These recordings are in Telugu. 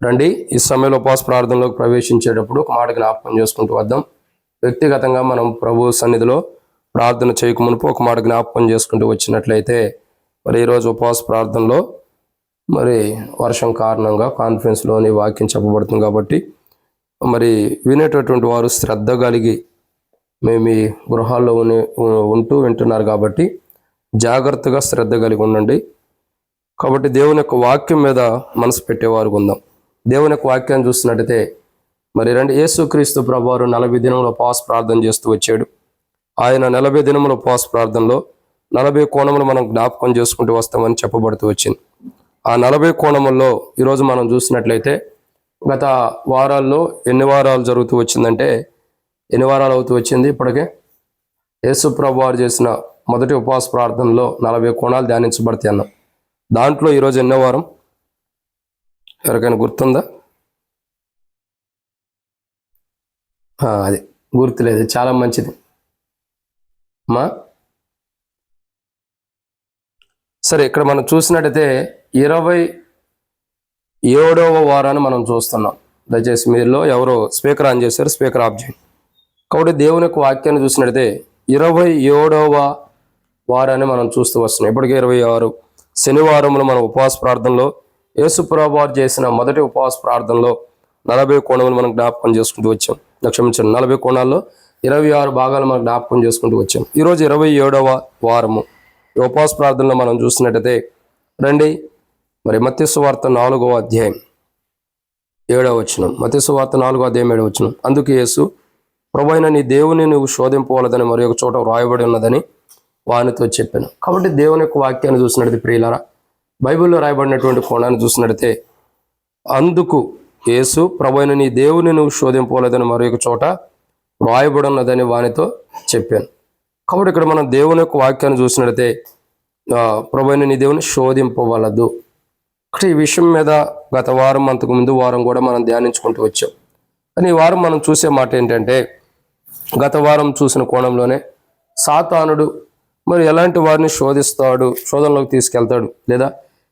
రండి, ఈ సమయంలో ఉపవాస ప్రార్థనలోకి ప్రవేశించేటప్పుడు ఒక మాట జ్ఞాపకం చేసుకుంటూ వద్దాం. వ్యక్తిగతంగా మనం ప్రభు సన్నిధిలో ప్రార్థన చేయక మునుపు ఒక మాట జ్ఞాపకం చేసుకుంటూ వచ్చినట్లయితే, మరి ఈరోజు ఉపవాస ప్రార్థనలో మరి వర్షం కారణంగా కాన్ఫరెన్స్లోని వాక్యం చెప్పబడుతుంది కాబట్టి మరి వినేటటువంటి వారు శ్రద్ధ కలిగి మేము ఈ గృహాల్లో ఉంటూ వింటున్నారు కాబట్టి జాగ్రత్తగా శ్రద్ధ కలిగి ఉండండి. కాబట్టి దేవుని యొక్క వాక్యం మీద మనసు పెట్టేవారు ఉందాం. దేవుని యొక్క వాక్యాన్ని చూస్తున్నట్టయితే మరి యేసుక్రీస్తు ప్రభువారు 40 దినముల ఉపవాస ప్రార్థన చేస్తూ వచ్చాడు. ఆయన 40 దినముల ఉపవాస ప్రార్థనలో 40 కోణములు మనం జ్ఞాపకం చేసుకుంటూ వస్తామని చెప్పబడుతూ వచ్చింది. ఆ 40 కోణముల్లో ఈరోజు మనం చూసినట్లయితే గత వారాల్లో ఎన్ని వారాలు జరుగుతూ వచ్చిందంటే, ఎన్ని వారాలు అవుతూ వచ్చింది ఇప్పటికే? యేసు ప్రభువారు చేసిన మొదటి ఉపవాస ప్రార్థనలో 40 కోణాలు ధ్యానించబడతాయి అన్నాం. దాంట్లో ఈరోజు ఎన్నో వారం ఎవరికైనా గుర్తుందా? అది గుర్తులేదు, చాలా మంచిది మా. సరే, ఇక్కడ మనం చూసినట్టయితే 27వ వారాన్ని మనం చూస్తున్నాం. దయచేసి మీలో ఎవరో స్పీకర్ ఆన్ చేశారు, స్పీకర్ ఆఫ్ చేయండి. కాబట్టి దేవుని యొక్క వాక్యాన్ని చూసినట్టయితే 27వ వారాన్ని మనం చూస్తూ వస్తున్నాం. ఇప్పటికే 26 శనివారంలో మనం ఉపవాస ప్రార్థనలో యేసు ప్రభువారు చేసిన మొదటి ఉపవాస ప్రార్థనలో 40 కోణములు మనం జ్ఞాపకం చేసుకుంటూ వచ్చాం. క్షమించండి, 40 కోణాల్లో 26 భాగాలు మనం జ్ఞాపకం చేసుకుంటూ వచ్చాం. ఈరోజు 27వ వారము ఈ ఉపవాస ప్రార్థనలో మనం చూసినట్టయితే రండి, మరి మత్తయి సువార్త 4వ అధ్యాయం 7వ వచనం. మత్తయి సువార్త 4వ అధ్యాయం 7వ వచనం. అందుకు యేసు, ప్రభువైన నీ దేవుని నువ్వు శోధింపవలదని మరి ఒక చోట వ్రాయబడి ఉన్నదని వానితో చెప్పాను. కాబట్టి దేవుని యొక్క వాక్యాన్ని చూసినట్టయితే ప్రియులారా, బైబిల్లో రాయబడినటువంటి కోణాన్ని చూసినట్టయితే అందుకు యేసు, ప్రభువైన నీ దేవుని నువ్వు శోధింపవలదని మరి ఒక చోట వ్రాయబడి ఉన్నదని వానితో చెప్పాను. కాబట్టి ఇక్కడ మనం దేవుని యొక్క వాక్యాన్ని చూసినట్టయితే ప్రభువైన నీ దేవుని శోధింపవలదు. ఈ విషయం మీద గత వారం, అంతకు ముందు వారం కూడా మనం ధ్యానించుకుంటూ వచ్చాం. కానీ ఈ వారం మనం చూసే మాట ఏంటంటే, గత వారం చూసిన కోణంలోనే సాతానుడు మరి ఎలాంటి వారిని శోధిస్తాడు, శోధనలోకి తీసుకెళ్తాడు, లేదా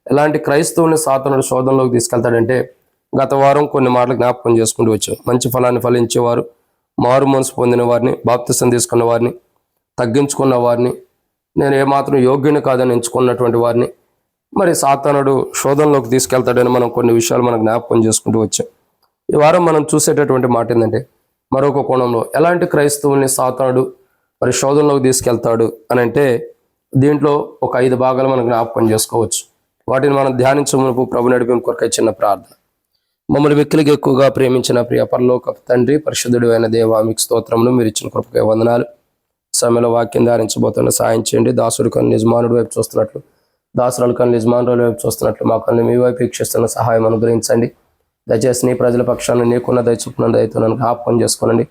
ఎలాంటి క్రైస్తవుని సాతానుడు శోధనలోకి తీసుకెళ్తాడంటే గత వారం కొన్ని మాటలు జ్ఞాపకం చేసుకుంటూ వచ్చాం. మంచి ఫలాన్ని ఫలించేవారు, మారు మనసు పొందిన వారిని, బాప్తిసం తీసుకున్న వారిని, తగ్గించుకున్న వారిని, నేను ఏమాత్రం యోగ్యుని కాదని ఎంచుకున్నటువంటి వారిని మరి సాతానుడు శోధనలోకి తీసుకెళ్తాడని మనం కొన్ని విషయాలు మనం జ్ఞాపకం చేసుకుంటూ వచ్చాం. ఈ వారం మనం చూసేటటువంటి మాట ఏంటంటే, మరొక కోణంలో ఎలాంటి క్రైస్తవుల్ని సాతానుడు మరి శోధనలోకి తీసుకెళ్తాడు అని అంటే దీంట్లో ఒక 5 భాగాలు మనం జ్ఞాపకం చేసుకోవచ్చు. వాటిని మనం ధ్యానించమునపు ప్రభు నడిపింపు కొరకై చిన్న ప్రార్థన. మమ్మల్ని మిక్కిలిగా ఎక్కువగా ప్రేమించిన ప్రియ పరలోకపు తండ్రి, పరిశుద్ధుడు అయిన దేవా, మీకు స్తోత్రములు. మీరు ఇచ్చిన కృపకై వందనాలు. సమయంలో వాక్యం ధ్యానించబోతున్న సాయం చేయండి. దాసుడు కన్ను యజమానుడి వైపు చూస్తున్నట్లు, దాసురాలు కన్ను యజమానుల వైపు చూస్తున్నట్లు మా కన్ను మీ వైపు వీక్షిస్తున్న సహాయం అనుగ్రహించండి. దయచేసి నీ ప్రజల పక్షాన్ని నీకున్న దయచూపున దయతో నన్ను జ్ఞాపకం చేసుకోనండి.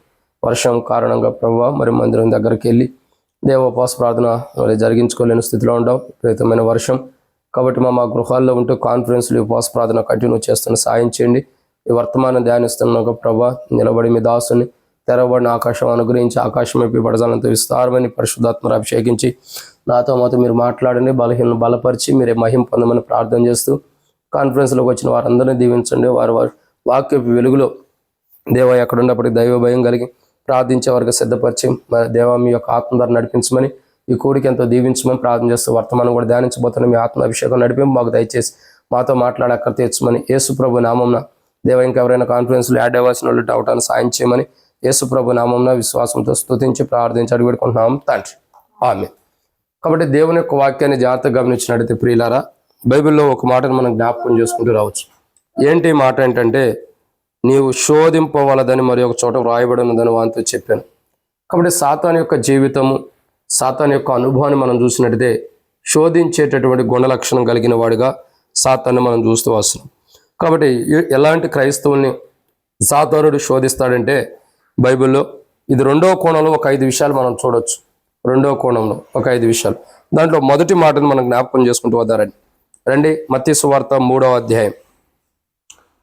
వర్షం కారణంగా ప్రభువా మరి మందిరం దగ్గరికి వెళ్ళి దేవోపవాస ప్రార్థన మరి జరిగించుకోలేని స్థితిలో ఉంటాం, విపరీతమైన వర్షం. కాబట్టి మా గృహాల్లో ఉంటూ కాన్ఫరెన్స్లు ఉపవాస ప్రార్థన కంటిన్యూ చేస్తున్న సాయం చేయండి. ఈ వర్తమానం ధ్యానిస్తున్నాక ప్రభా నిలబడి మీ దాసుని తెరవబడిన ఆకాశం అనుగ్రహించి ఆకాశం వైపు పడజాలంతో విస్తారమైన పరిశుద్ధాత్మను అభిషేకించి నాతో మాతో మీరు మాట్లాడండి, బలహీనను బలపరిచి మీరే మహిమ పొందమని ప్రార్థన చేస్తూ కాన్ఫరెన్స్లోకి వచ్చిన వారందరినీ దీవించండి. వారి వాక్యపు వెలుగులో దేవ ఎక్కడున్నప్పటికీ దైవ భయం కలిగి ప్రార్థించే వారికి సిద్ధపరిచి దేవ మీ యొక్క ఆత్మ ద్వారా నడిపించమని, ఈ కోడికి ఎంతో దీవించమని ప్రార్థన చేస్తూ వర్తమానం కూడా ధ్యానించబోతున్న మీ ఆత్మ అభిషేకం నడిపింపు మాకు దయచేసి మాతో మాట్లాడి అక్కడ తీర్చమని యేసు ప్రభు నామంన దేవ ఇంకెవరైనా కాన్ఫరెన్స్లో యాడ్ అవ్వాల్సిన వాళ్ళు అవటాన్ని సాయం చేయమని యేసు ప్రభు నామంన విశ్వాసంతో స్తుతించి ప్రార్థించి అడిగి పెట్టుకుంటున్నాం తండ్రి, ఆమేన్. కాబట్టి దేవుని యొక్క వాక్యాన్ని జాగ్రత్తగా గమనించినట్టయితే ప్రియులారా, బైబిల్లో ఒక మాటను మనం జ్ఞాపకం చేసుకుంటూ రావచ్చు. ఏంటి మాట ఏంటంటే, నీవు శోధింపవలదని మరి ఒక చోట వ్రాయబడి ఉన్నదని వానితో చెప్పాను. కాబట్టి సాతాను యొక్క జీవితము, సాతాను యొక్క అనుభవాన్ని మనం చూసినట్టయితే శోధించేటటువంటి గుణ లక్షణం కలిగిన వాడిగా సాతాన్ని మనం చూస్తూ వస్తున్నాం. కాబట్టి ఎలాంటి క్రైస్తవుల్ని సాతానుడు శోధిస్తాడంటే బైబిల్లో ఇది 2వ కోణంలో ఒక 5 విషయాలు మనం చూడొచ్చు. 2వ కోణంలో ఒక 5 విషయాలు. దాంట్లో మొదటి మాటను మనం జ్ఞాపకం చేసుకుంటూ వద్దారండి. రండి, మత్తయి సువార్త 3వ అధ్యాయం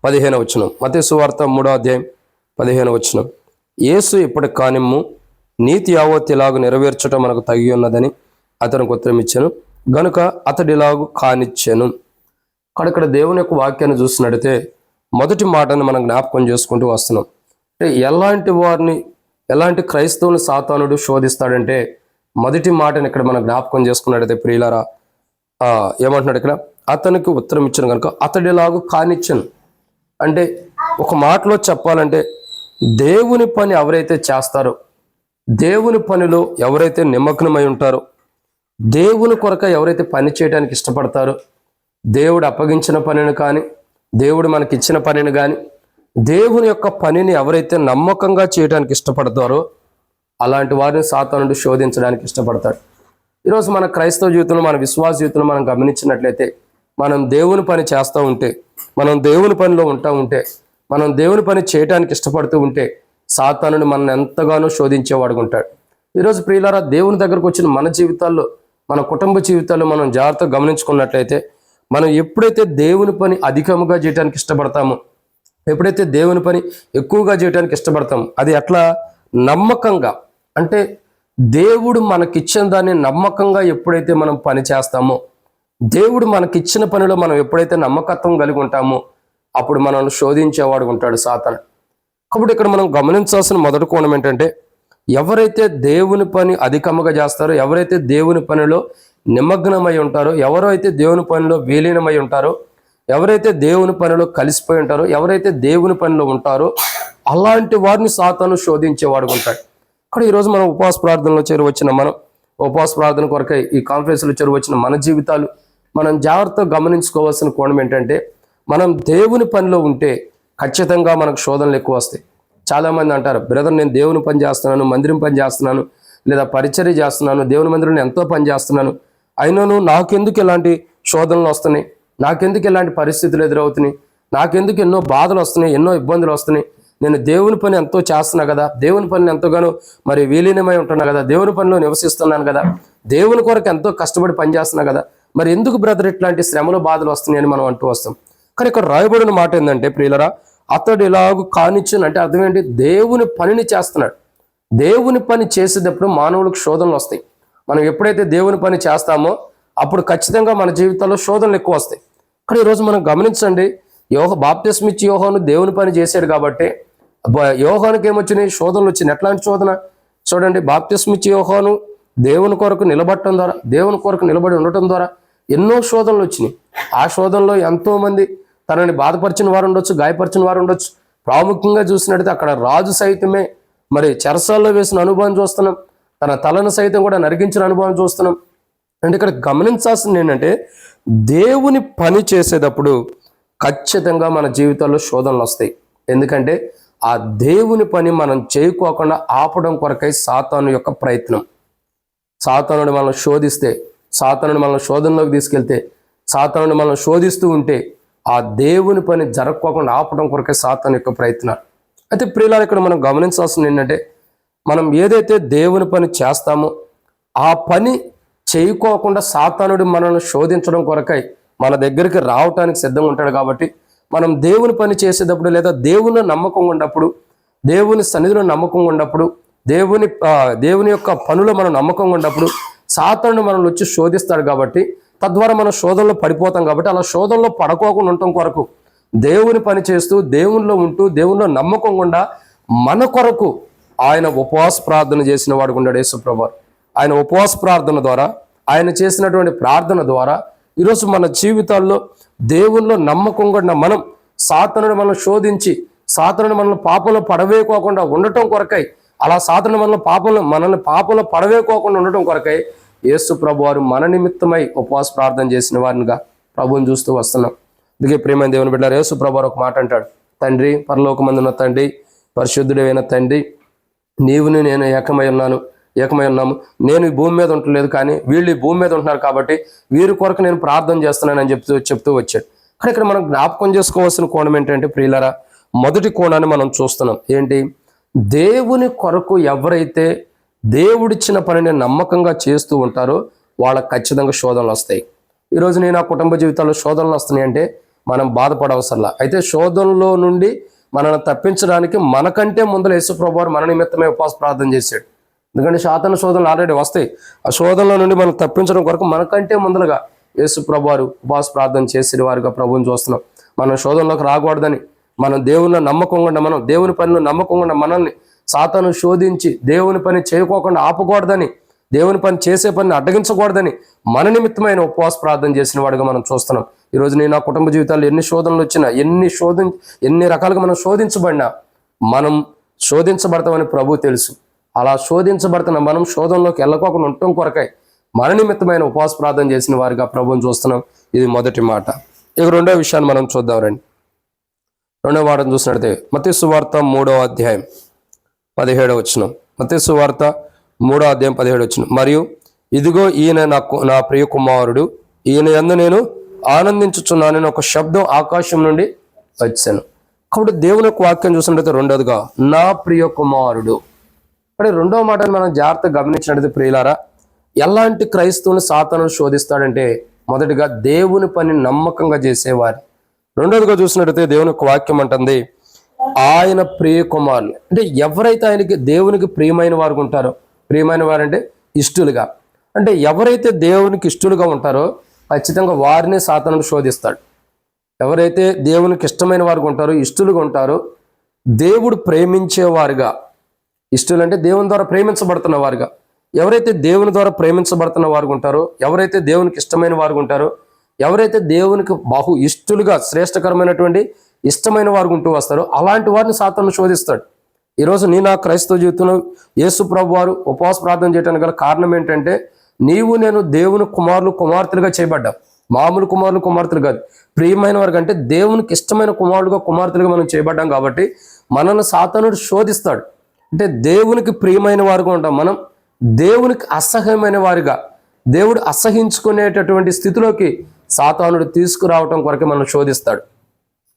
15వ వచనం. మత్తయి సువార్త 3వ అధ్యాయం 15వ వచనం. యేసు ఇప్పటి కానిమ్ము నీతి యావత్తిలాగు నెరవేర్చటం మనకు తగి ఉన్నదని అతనికి ఉత్తరం ఇచ్చాను, గనుక అతడిలాగు కానిచ్చాను. ఇక్కడ దేవుని యొక్క వాక్యాన్ని చూసినట్టయితే మొదటి మాటను మనం జ్ఞాపకం చేసుకుంటూ వస్తున్నాం. అంటే ఎలాంటి క్రైస్తవుని సాతానుడు శోధిస్తాడంటే, మొదటి మాటను ఇక్కడ మనం జ్ఞాపకం చేసుకున్నట్టయితే ప్రియులారా, ఏమంటున్నాడు ఇక్కడ, అతనికి ఉత్తరం ఇచ్చాను కనుక అతడిలాగు కానిచ్చను. అంటే ఒక మాటలో చెప్పాలంటే, దేవుని పని ఎవరైతే చేస్తారో, దేవుని పనిలో ఎవరైతే నిమగ్నమై ఉంటారో, దేవుని కొరక ఎవరైతే పని చేయడానికి ఇష్టపడతారో, దేవుడు అప్పగించిన పనిని కానీ, దేవుడు మనకిచ్చిన పనిని కానీ, దేవుని యొక్క పనిని ఎవరైతే నమ్మకంగా చేయడానికి ఇష్టపడతారో అలాంటి వారిని సాతానుడు శోధించడానికి ఇష్టపడతాడు. ఈరోజు మన క్రైస్తవ జీవితంలో, మన విశ్వాస జీవితంలో మనం గమనించినట్లయితే, మనం దేవుని పని చేస్తూ ఉంటే, మనం దేవుని పనిలో ఉంటే, మనం దేవుని పని చేయడానికి ఇష్టపడుతూ ఉంటే సాతానుడు మనల్ని ఎంతగానో శోధించేవాడు ఉంటాడు. ఈరోజు ప్రియులారా, దేవుని దగ్గరకు వచ్చిన మన జీవితాల్లో, మన కుటుంబ జీవితాల్లో మనం జాగ్రత్తగా గమనించుకున్నట్లయితే, మనం ఎప్పుడైతే దేవుని పని అధికముగా చేయడానికి ఇష్టపడతామో, ఎప్పుడైతే దేవుని పని ఎక్కువగా చేయడానికి ఇష్టపడతామో, అది అట్లా నమ్మకంగా, అంటే దేవుడు మనకిచ్చిన దాన్ని నమ్మకంగా ఎప్పుడైతే మనం పని చేస్తామో, దేవుడు మనకిచ్చిన పనిలో మనం ఎప్పుడైతే నమ్మకత్వం కలిగి ఉంటామో, అప్పుడు మనల్ని శోధించేవాడు ఉంటాడు సాతాను. కాబట్టి ఇక్కడ మనం గమనించాల్సిన మొదటి కోణం ఏంటంటే, ఎవరైతే దేవుని పని అధికముగా చేస్తారో, ఎవరైతే దేవుని పనిలో నిమగ్నమై ఉంటారో, ఎవరైతే దేవుని పనిలో విలీనమై ఉంటారో, ఎవరైతే దేవుని పనిలో కలిసిపోయి ఉంటారో, ఎవరైతే దేవుని పనిలో ఉంటారో, అలాంటి వారిని సాతాను శోధించేవాడు ఉంటాడు. ఇక్కడ ఈరోజు మనం ఉపవాస ప్రార్థనలో చేరువచ్చిన ఉపవాస ప్రార్థన కొరకై ఈ కాన్ఫరెన్స్లో చేరువచ్చిన మన జీవితాలు మనం జాగ్రత్తగా గమనించుకోవాల్సిన కోణం ఏంటంటే, మనం దేవుని పనిలో ఉంటే ఖచ్చితంగా మనకు శోధనలు ఎక్కువ వస్తాయి. చాలామంది అంటారు, బ్రదర్ నేను దేవుని పని చేస్తున్నాను, మందిరం పని చేస్తున్నాను, లేదా పరిచర్య చేస్తున్నాను, దేవుని మందిరంలో ఎంతో పని చేస్తున్నాను, అయినను నాకెందుకు ఇలాంటి శోధనలు వస్తున్నాయి, నాకెందుకు ఇలాంటి పరిస్థితులు ఎదురవుతున్నాయి, నాకెందుకు ఎన్నో బాధలు వస్తున్నాయి, ఎన్నో ఇబ్బందులు వస్తున్నాయి, నేను దేవుని పని ఎంతో చేస్తున్నా కదా, దేవుని పనిని ఎంతగానో మరి విలీనమై ఉంటున్నా కదా, దేవుని పనిలో నివసిస్తున్నాను కదా, దేవుని కొరకు ఎంతో కష్టపడి పనిచేస్తున్నా కదా, మరి ఎందుకు బ్రదర్ ఇట్లాంటి శ్రమలు బాధలు వస్తున్నాయని మనం అంటూ వస్తాం. కానీ ఇక్కడ రాయబడిన మాట ఏంటంటే ప్రియులరా, అతడు ఇలాగూ కానిచ్చును అంటే అర్థం ఏంటి, దేవుని పనిని చేస్తున్నాడు. దేవుని పని చేసేటప్పుడు మానవులకు శోధనలు వస్తాయి. మనం ఎప్పుడైతే దేవుని పని చేస్తామో అప్పుడు ఖచ్చితంగా మన జీవితంలో శోధనలు ఎక్కువ వస్తాయి. కానీ ఈరోజు మనం గమనించండి, బాప్తిస్మం ఇచ్చి యోహాను దేవుని పని చేశాడు కాబట్టి యోహానుకి ఏమొచ్చినాయి, శోధనలు వచ్చినాయి. ఎట్లాంటి శోధన చూడండి, బాప్తిస్మం ఇచ్చి యోహాను దేవుని కొరకు నిలబడటం ద్వారా, దేవుని కొరకు నిలబడి ఉండటం ద్వారా ఎన్నో శోధనలు వచ్చినాయి. ఆ శోధనలో ఎంతో మంది తనని బాధపరిచిన వారు ఉండొచ్చు, గాయపరిచిన వారు ఉండొచ్చు. ప్రాముఖ్యంగా చూసినట్టయితే అక్కడ రాజు సైతమే మరి చెరసాల్లో వేసిన అనుభవం చూస్తున్నాం, తన తలను సైతం కూడా నరికించిన అనుభవం చూస్తున్నాం. అంటే ఇక్కడ గమనించాల్సింది ఏంటంటే, దేవుని పని చేసేటప్పుడు ఖచ్చితంగా మన జీవితాల్లో శోధనలు వస్తాయి. ఎందుకంటే ఆ దేవుని పని మనం చేయకోకుండా ఆపడం కొరకై సాతాను యొక్క ప్రయత్నం. సాతానుడు మనల్ని శోధిస్తే, సాతానుడు మనల్ని శోధనలోకి తీసుకెళ్తే, సాతానుడు మనల్ని శోధిస్తూ ఉంటే ఆ దేవుని పని జరగకోకుండా ఆపడం కొరకే సాతాను యొక్క ప్రయత్నాలు. అయితే ప్రియులారా, ఇక్కడ మనం గమనించాల్సింది ఏంటంటే, మనం ఏదైతే దేవుని పని చేస్తామో ఆ పని చేయకోకుండా సాతానుడు మనల్ని శోధించడం కొరకై మన దగ్గరికి రావటానికి సిద్ధంగా ఉంటాడు. కాబట్టి మనం దేవుని పని చేసేటప్పుడు, లేదా దేవుని నమ్మకంగా ఉన్నప్పుడు, దేవుని సన్నిధిలో నమ్మకంగా ఉన్నప్పుడు, దేవుని యొక్క పనులో మనం నమ్మకంగా ఉన్నప్పుడు సాతానుడు మనల్ని వచ్చి శోధిస్తాడు. కాబట్టి తద్వారా మనం శోధనలో పడిపోతాం. కాబట్టి అలా శోధనలో పడుకోకుండా ఉండటం కొరకు దేవుని పని చేస్తూ, దేవునిలో ఉంటూ, దేవునిలో నమ్మకంగా ఉండా మన కొరకు ఆయన ఉపవాస ప్రార్థన చేసిన వాడు ఉన్నాడు యేసుప్రభువు. ఆయన ఉపవాస ప్రార్థన ద్వారా, ఆయన చేసినటువంటి ప్రార్థన ద్వారా ఈరోజు మన జీవితాల్లో దేవునిలో నమ్మకంగా ఉన్న మనం సాతానుడు మనల్ని శోధించి, సాతానుడు మనల్ని పాపంలో పడవేకోకుండా ఉండటం కొరకై, అలా సాతానుడు మనల్ని పాపంలో పడవేకోకుండా ఉండటం కొరకై యేసు ప్రభు వారు మన నిమిత్తమై ఉపవాస ప్రార్థన చేసిన వారినిగా ప్రభువుని చూస్తూ వస్తున్నాం. అందుకే ప్రేమైన దేవుని బిడ్డలారా, యేసు ప్రభు వారు ఒక మాట అంటాడు, తండ్రి, పరలోకమందున్న తండ్రి, పరిశుద్ధుడైన తండ్రి, నీవుని నేను ఏకమై ఉన్నాము. నేను ఈ భూమి మీద ఉండలేదు, కానీ వీళ్ళు ఈ భూమి మీద ఉంటున్నారు, కాబట్టి వీరి కొరకు నేను ప్రార్థన చేస్తున్నానని చెప్తూ వచ్చాడు. కానీ ఇక్కడ మనం జ్ఞాపకం చేసుకోవాల్సిన కోణం ఏంటంటే ప్రియులారా, మొదటి కోణాన్ని మనం చూస్తున్నాం. ఏంటి, దేవుని కొరకు ఎవరైతే దేవుడిచ్చిన పనిని నమ్మకంగా చేస్తూ ఉంటారో వాళ్ళకి ఖచ్చితంగా శోధనలు వస్తాయి. ఈరోజు నేను నా కుటుంబ జీవితాల్లో శోధనలు వస్తున్నాయి అంటే మనం బాధపడవసరలా. అయితే శోధనలో నుండి మనల్ని తప్పించడానికి మనకంటే ముందర యేసు ప్రభువారు మన నిమిత్తమే ఉపవాస ప్రార్థన చేశాడు. ఎందుకంటే సాతాను శోధనలు ఆల్రెడీ వస్తాయి. ఆ శోధనలో నుండి మనం తప్పించడం కొరకు మనకంటే ముందరగా యేసు ప్రభువారు ఉపవాస ప్రార్థన చేసిన వారుగా ప్రభువుని చూస్తున్నాం. మనం శోధనలోకి రాకూడదని, మనం దేవుని నమ్మకంగా మనం దేవుని పనిలో నమ్మకంగా మనల్ని సాతాను శోధించి దేవుని పని చేయకోకుండా ఆపకూడదని, దేవుని పని చేసే పనిని అడ్డగించకూడదని మన నిమిత్తమైన ఉపవాస ప్రార్థన చేసిన వాడిగా మనం చూస్తున్నాం. ఈరోజు నేను నా కుటుంబ జీవితాల్లో ఎన్ని శోధనలు వచ్చినా, ఎన్ని రకాలుగా మనం శోధించబడినా మనం శోధించబడతామని ప్రభు తెలుసు. అలా శోధించబడుతున్న మనం శోధనలోకి వెళ్ళకోకుండా ఉండటం కొరకై మన నిమిత్తమైన ఉపవాస ప్రార్థన చేసిన వారిగా ప్రభువుని చూస్తున్నాం. ఇది మొదటి మాట. ఇక రెండో విషయాన్ని మనం చూద్దాం రండి. రెండవ మాటను చూసినట్లయితే మత్తయి సువార్త 3వ అధ్యాయం 17వ వచనం. మత్తయి సువార్త 3వ అధ్యాయం 17వ వచనం. మరియు ఇదిగో ఈయన నా ప్రియ కుమారుడు, ఈయన యందు నేను ఆనందించుచున్నానని ఒక శబ్దం ఆకాశం నుండి వచ్చాను. కాబట్టి దేవుని యొక్క వాక్యం చూసినట్లయితే రెండోదిగా నా ప్రియ కుమారుడు. అంటే రెండవ మాటను మనం జాగ్రత్తగా గమనించినట్లయితే ప్రియులారా, ఎలాంటి క్రైస్తవుని సాతాను శోధిస్తాడంటే మొదటిగా దేవుని పని నమ్మకంగా చేసేవారు. రెండోదిగా చూసినట్టయితే దేవుని యొక్క వాక్యం అంటుంది ఆయన ప్రియ కుమారులు. అంటే ఎవరైతే ఆయనకి దేవునికి ప్రియమైన వారు ఉంటారో, ప్రియమైన వారు అంటే ఇష్టలుగా, అంటే ఎవరైతే దేవునికి ఇష్టలుగా ఉంటారో ఖచ్చితంగా వారిని సాతాను శోధిస్తాడు. ఎవరైతే దేవునికి ఇష్టమైన వారు ఉంటారో, ఇష్టలుగా ఉంటారో, దేవుడు ప్రేమించేవారుగా, ఇష్టలు అంటే దేవుని ద్వారా ప్రేమించబడుతున్న వారుగా, ఎవరైతే దేవుని ద్వారా ప్రేమించబడుతున్న వారు ఉంటారో, ఎవరైతే దేవునికి ఇష్టమైన వారు ఉంటారో, ఎవరైతే దేవునికి బహు ఇష్టలుగా శ్రేష్టకరమైనటువంటి ఇష్టమైన వారు ఉంటూ వస్తారో అలాంటి వారిని సాతాను శోధిస్తాడు. ఈరోజు నా క్రైస్తవ జీవితంలో యేసు ప్రభు వారు ఉపవాస ప్రార్థన చేయడానికి గల కారణం ఏంటంటే, నీవు నేను దేవుని కుమారులు కుమార్తెలుగా చేయబడ్డాం. మామూలు కుమారులు కుమార్తెలు కాదు, ప్రియమైన వారు కంటే దేవునికి ఇష్టమైన కుమారులుగా కుమార్తెలుగా మనం చేయబడ్డాం. కాబట్టి మనల్ని సాతానుడు శోధిస్తాడు. అంటే దేవునికి ప్రియమైన వారుగా ఉంటాం మనం, దేవునికి అసహ్యమైన వారిగా, దేవుడు అసహించుకునేటటువంటి స్థితిలోకి సాతానుడు తీసుకురావటం కొరకే మనం శోధిస్తాడు.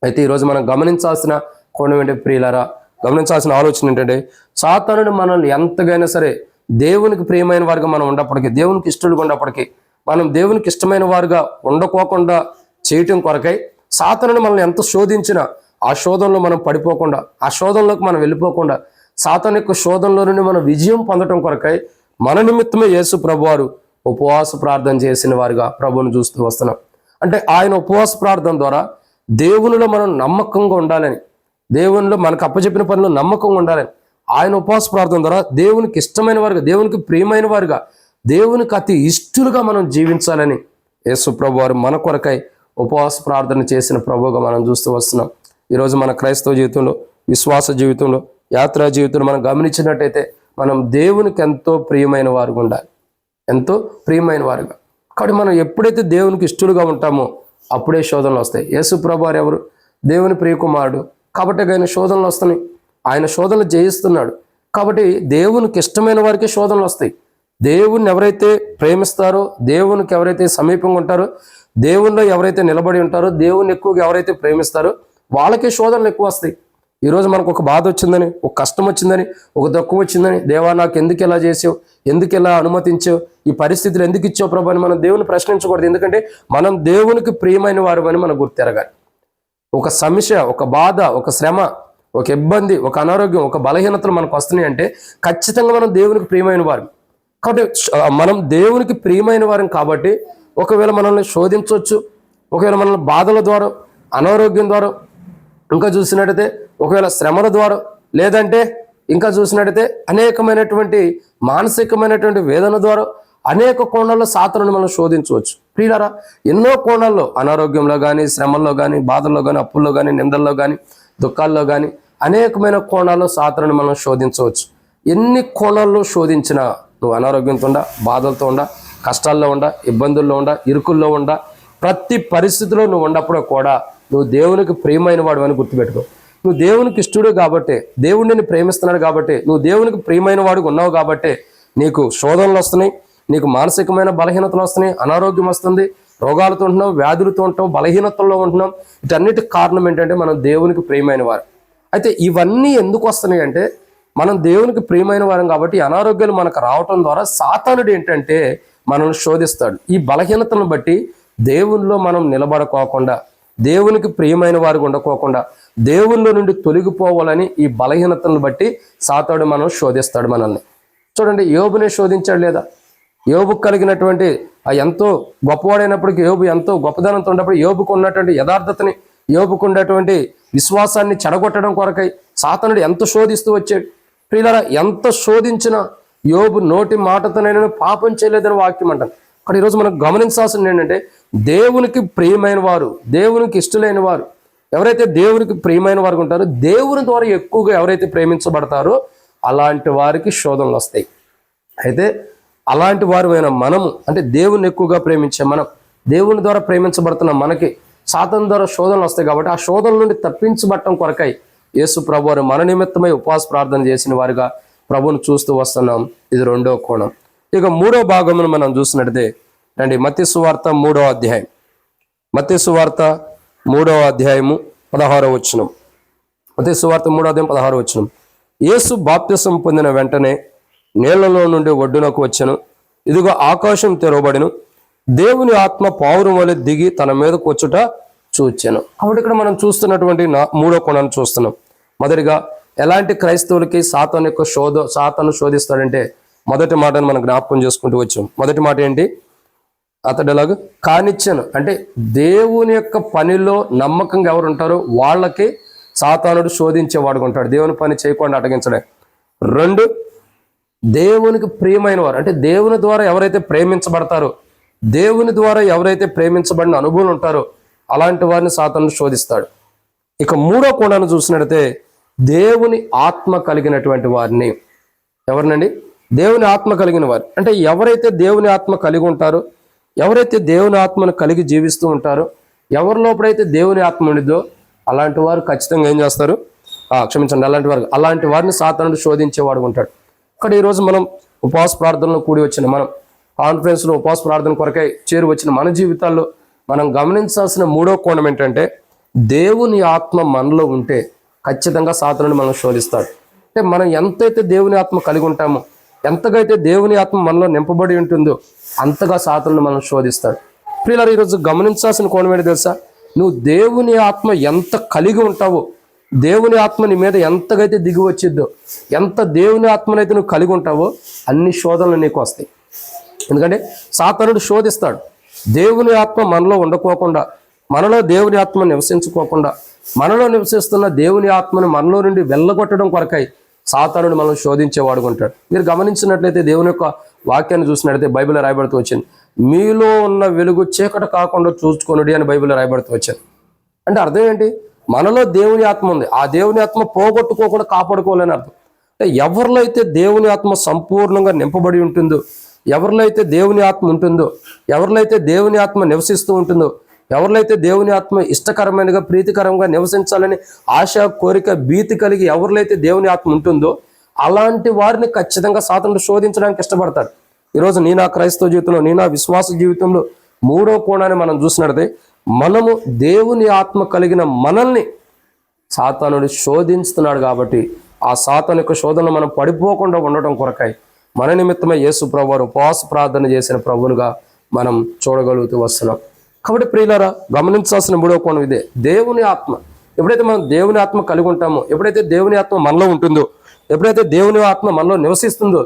అయితే ఈరోజు మనం గమనించాల్సిన కోణం ఏంటి ప్రియులారా, గమనించాల్సిన ఆలోచన ఏంటంటే, సాతానుడు మనల్ని ఎంతగైనా సరే దేవునికి ప్రియమైన వారుగా మనం ఉన్నప్పటికీ, దేవునికి ఇష్టలుగా ఉన్నప్పటికీ, మనం దేవునికి ఇష్టమైన వారుగా ఉండకోకుండా చేయటం కొరకై సాతానుడు మనల్ని ఎంత శోధించినా ఆ శోధనలో మనం పడిపోకుండా, ఆ శోధనలోకి మనం వెళ్ళిపోకుండా, సాతాను యొక్క శోధనలో నుండి మనం విజయం పొందటం కొరకై మన నిమిత్తమే యేసు ప్రభువారు ఉపవాస ప్రార్థన చేసిన వారిగా ప్రభువును చూస్తూ వస్తున్నాం. అంటే ఆయన ఉపవాస ప్రార్థన ద్వారా దేవునిలో మనం నమ్మకంగా ఉండాలని, దేవునిలో మనకు అప్పచెప్పిన పనిలో నమ్మకంగా ఉండాలని, ఆయన ఉపవాస ప్రార్థన ద్వారా దేవునికి ఇష్టమైన వారుగా, దేవునికి ప్రియమైన వారుగా, దేవునికి అతి ఇష్టలుగా మనం జీవించాలని యేసు ప్రభువారు మన కొరకై ఉపవాస ప్రార్థన చేసిన ప్రభువుగా మనం చూస్తూ వస్తున్నాం. ఈరోజు మన క్రైస్తవ జీవితంలో, విశ్వాస జీవితంలో, యాత్రా జీవితంలో మనం గమనించినట్టయితే మనం దేవునికి ఎంతో ప్రియమైన వారుగా ఉండాలి, ఎంతో ప్రియమైన వారుగా. కాబట్టి మనం ఎప్పుడైతే దేవునికి ఇష్టలుగా ఉంటామో అప్పుడే శోధనలు వస్తాయి. యేసు ప్రభువారు ఎవరు? దేవుని ప్రియకుమారుడు. కాబట్టి ఆయన శోధనలు వస్తున్నాయి, ఆయన శోధనలు జయిస్తున్నాడు. కాబట్టి దేవునికి ఇష్టమైన వారికి శోధనలు వస్తాయి. దేవుణ్ణి ఎవరైతే ప్రేమిస్తారో, దేవునికి ఎవరైతే సమీపంగా ఉంటారో, దేవుణ్ణిలో ఎవరైతే నిలబడి ఉంటారో, దేవుణ్ణి ఎక్కువగా ఎవరైతే ప్రేమిస్తారో వాళ్ళకే శోధనలు ఎక్కువ వస్తాయి. ఈరోజు మనకు ఒక బాధ వచ్చిందని, ఒక కష్టం వచ్చిందని, ఒక దుఃఖం వచ్చిందని, దేవా నాకు ఎందుకు ఇలా చేసావు, ఎందుకు ఇలా అనుమతించావు, ఈ పరిస్థితులు ఎందుకు ఇచ్చావు ప్రభు అని మనం దేవుని ప్రశ్నించకూడదు. ఎందుకంటే మనం దేవునికి ప్రియమైన వారు అని మనం గుర్తెరగాలి. ఒక సమస్య, ఒక బాధ, ఒక శ్రమ, ఒక ఇబ్బంది, ఒక అనారోగ్యం, ఒక బలహీనతలు మనకు వస్తున్నాయి అంటే ఖచ్చితంగా మనం దేవునికి ప్రియమైన వారు. కాబట్టి మనం దేవునికి ప్రియమైన వారం కాబట్టి ఒకవేళ మనల్ని శోధించవచ్చు, ఒకవేళ మనల్ని బాధల ద్వారా, అనారోగ్యం ద్వారా, ఇంకా చూసినట్టయితే ఒకవేళ శ్రమల ద్వారా, లేదంటే ఇంకా చూసినట్టయితే అనేకమైనటువంటి మానసికమైనటువంటి వేదన ద్వారా అనేక కోణాల్లో సాతానుని మనం శోధించవచ్చు. ప్రియులారా, ఎన్నో కోణాల్లో, అనారోగ్యంలో కానీ, శ్రమల్లో కానీ, బాధల్లో కానీ, అప్పుల్లో కానీ, నిందల్లో కానీ, దుఃఖాల్లో కానీ అనేకమైన కోణాల్లో సాతానుని మనం శోధించవచ్చు. ఎన్ని కోణాల్లో శోధించినా నువ్వు అనారోగ్యంతో ఉండా, బాధలతో ఉండా, కష్టాల్లో ఉండా, ఇబ్బందుల్లో ఉండా, ఇరుకుల్లో ఉండా, ప్రతి పరిస్థితిలో నువ్వు ఉన్నప్పుడు కూడా నువ్వు దేవునికి ప్రియమైన వాడు అని గుర్తుపెట్టుకో. నువ్వు దేవునికి ఇష్టడు కాబట్టి, దేవుడు నిన్ను ప్రేమిస్తున్నాడు కాబట్టి, నువ్వు దేవునికి ప్రియమైన వాడు ఉన్నావు కాబట్టి నీకు శోధనలు వస్తున్నాయి, నీకు మానసికమైన బలహీనతలు వస్తున్నాయి, అనారోగ్యం వస్తుంది, రోగాలతో ఉంటున్నావు, వ్యాధులతో ఉంటావు, బలహీనతల్లో ఉంటున్నాం. వీటన్నిటికి కారణం ఏంటంటే మనం దేవునికి ప్రియమైన వారు. అయితే ఇవన్నీ ఎందుకు వస్తున్నాయి అంటే మనం దేవునికి ప్రియమైన వారం కాబట్టి అనారోగ్యాలు మనకు రావటం ద్వారా సాతానుడు ఏంటంటే మనల్ని శోధిస్తాడు. ఈ బలహీనతలను బట్టి దేవునిలో మనం నిలబడకోకుండా, దేవునికి ప్రియమైన వారు ఉండకోకుండా, దేవునిలో నుండి తొలగిపోవాలని ఈ బలహీనతలను బట్టి సాతానుడు మనం శోధిస్తాడు మనల్ని. చూడండి, యోబునే శోధించాడు లేదా? యోబుకు కలిగినటువంటి ఎంతో గొప్పవాడైనప్పటికీ, యోబు ఎంతో గొప్పదనంతో ఉన్నప్పుడు యోబుకు ఉన్నటువంటి యథార్థతని, యోబుకు ఉన్నటువంటి విశ్వాసాన్ని చెడగొట్టడం కొరకై సాతానుడు ఎంత శోధిస్తూ వచ్చాడు. ప్రియులారా, ఎంత శోధించినా యోబు నోటి మాటతోనైనా పాపం చేయలేదని వాక్యం అంటాను. అక్కడ ఈరోజు మనం గమనించాల్సింది ఏంటంటే, దేవునికి ప్రియమైన వారు, దేవునికి ఇష్టలైన వారు, ఎవరైతే దేవునికి ప్రియమైన వారు ఉంటారో, దేవుని ద్వారా ఎక్కువగా ఎవరైతే ప్రేమించబడతారో అలాంటి వారికి శోధనలు వస్తాయి. అయితే అలాంటి వారు మనము, అంటే దేవుని ఎక్కువగా ప్రేమించే మనం, దేవుని ద్వారా ప్రేమించబడుతున్న మనకి సాతాను ద్వారా శోధనలు వస్తాయి. కాబట్టి ఆ శోధనల నుండి తప్పించబడటం కొరకై యేసు ప్రభు వారు మన నిమిత్తమై ఉపవాస ప్రార్థన చేసిన వారుగా ప్రభువును చూస్తూ వస్తున్నాం. ఇది 2వ కోణం. ఇక 3వ భాగమును మనం చూసినట్లయితే రండి, మత్తయి సువార్త 3వ అధ్యాయం. మత్తయి సువార్త 3వ అధ్యాయము 16వ వచనం. మత్తయి సువార్త 3వ అధ్యాయం 16వ వచనం. యేసు బాప్తిసం పొందిన వెంటనే నీళ్లలో నుండి ఒడ్డునకు వచ్చెను. ఇదిగో ఆకాశం తెరవబడెను, దేవుని ఆత్మ పావురం వలె దిగి తన మీదకు వచ్చుట చూచెను. కాబట్టి ఇక్కడ మనం చూస్తున్నటువంటి 3వ కోణాన్ని చూస్తున్నాం. మొదటిగా ఎలాంటి క్రైస్తవులకి సాతాను శోధిస్తాడంటే, మొదటి మాటను మనం జ్ఞాపకం చేసుకుంటూ వచ్చాం. మొదటి మాట ఏంటి? అతడు ఎలాగ కానిచ్చాను, అంటే దేవుని యొక్క పనిలో నమ్మకంగా ఎవరు ఉంటారో వాళ్ళకి సాతానుడు శోధించేవాడుగా ఉంటాడు, దేవుని పని చేయకుండా అటగించడే. 2, దేవునికి ప్రియమైన వారు, అంటే దేవుని ద్వారా ఎవరైతే ప్రేమించబడతారో, దేవుని ద్వారా ఎవరైతే ప్రేమించబడిన అనుభవం ఉంటారో అలాంటి వారిని సాతానుడు శోధిస్తాడు. ఇక 3వ కోణాన్ని చూసినట్లయితే దేవుని ఆత్మ కలిగినటువంటి వారిని. ఎవరినండి? దేవుని ఆత్మ కలిగిన వారు. అంటే ఎవరైతే దేవుని ఆత్మ కలిగి ఉంటారో, ఎవరైతే దేవుని ఆత్మను కలిగి జీవిస్తూ ఉంటారో, ఎవరి లోపలైతే దేవుని ఆత్మ ఉండిద్దో అలాంటి వారు ఖచ్చితంగా ఏం చేస్తారు? అలాంటి వారిని సాతానుడు శోధించేవాడు ఉంటాడు. ఇక్కడ ఈరోజు మనం ఉపవాస ప్రార్థనలో కూడి వచ్చిన మనం, కాన్ఫరెన్స్లో ఉపవాస ప్రార్థన కొరకై చేరి వచ్చిన మన జీవితాల్లో మనం గమనించాల్సిన 3వ కోణం ఏంటంటే, దేవుని ఆత్మ మనలో ఉంటే ఖచ్చితంగా సాతానుడు మనం శోధిస్తాడు. అంటే మనం ఎంతైతే దేవుని ఆత్మ కలిగి ఉంటామో, ఎంతగైతే దేవుని ఆత్మ మనలో నింపబడి ఉంటుందో అంతగా సాతానుడు మనం శోధిస్తాడు. ప్రియులారా, ఈరోజు గమనించాల్సిన కోణం ఏంటి తెలుసా? నువ్వు దేవుని ఆత్మ ఎంత కలిగి ఉంటావో, దేవుని ఆత్మ నీ మీద ఎంతగైతే దిగి వచ్చిద్దో, ఎంత దేవుని ఆత్మనైతే నువ్వు కలిగి ఉంటావో అన్ని శోధనలు నీకు వస్తాయి. ఎందుకంటే సాతానుడు శోధిస్తాడు. దేవుని ఆత్మ మనలో ఉండకోకుండా, మనలో దేవుని ఆత్మ నివసించుకోకుండా, మనలో నివసిస్తున్న దేవుని ఆత్మను మనలో నుండి వెళ్ళగొట్టడం కొరకై సాతానుడు మనం శోధించేవాడు ఉంటాడు. మీరు గమనించినట్లయితే దేవుని యొక్క వాక్యాన్ని చూసినట్లయితే బైబిల్లో రాయబడుతూ వచ్చింది, మీలో ఉన్న వెలుగు చీకటి కాకుండా చూసుకొనుడి అని బైబిల్లో రాయబడుతూ వచ్చింది. అంటే అర్థం ఏంటి? మనలో దేవుని ఆత్మ ఉంది, ఆ దేవుని ఆత్మ పోగొట్టుకోకుండా కాపాడుకోవాలని అర్థం. అంటే ఎవరిలో అయితే దేవుని ఆత్మ సంపూర్ణంగా నింపబడి ఉంటుందో, ఎవరిలో అయితే దేవుని ఆత్మ ఉంటుందో, ఎవరిలో అయితే దేవుని ఆత్మ నివసిస్తూ ఉంటుందో, ఎవరిలో అయితే దేవుని ఆత్మ ఇష్టకరమైనగా ప్రీతికరంగా నివసించాలని ఆశ, కోరిక, భీతి కలిగి ఎవరిలో అయితే దేవుని ఆత్మ ఉంటుందో అలాంటి వారిని ఖచ్చితంగా సాతానుడు శోధించడానికి ఇష్టపడతాడు. ఈరోజు నా క్రైస్తవ జీవితంలో, నా విశ్వాస జీవితంలో 3వ కోణాన్ని మనం చూసినట్లయితే, మనము దేవుని ఆత్మ కలిగిన మనల్ని సాతానుడు శోధిస్తున్నాడు. కాబట్టి ఆ సాతాను యొక్క శోధనలో మనం పడిపోకుండా ఉండటం కొరకై మన నిమిత్తమై యేసు ప్రభువారు ఉపవాస ప్రార్థన చేసిన ప్రభువుగా మనం చూడగలుగుతూ వస్తున్నాం. కాబట్టి ప్రియులారా, గమనించాల్సిన 3వ కోణం ఇదే. దేవుని ఆత్మ ఎప్పుడైతే మనం దేవుని ఆత్మ కలిగి ఉంటామో, ఎప్పుడైతే దేవుని ఆత్మ మనలో ఉంటుందో, ఎప్పుడైతే దేవుని ఆత్మ మనలో నివసిస్తుందో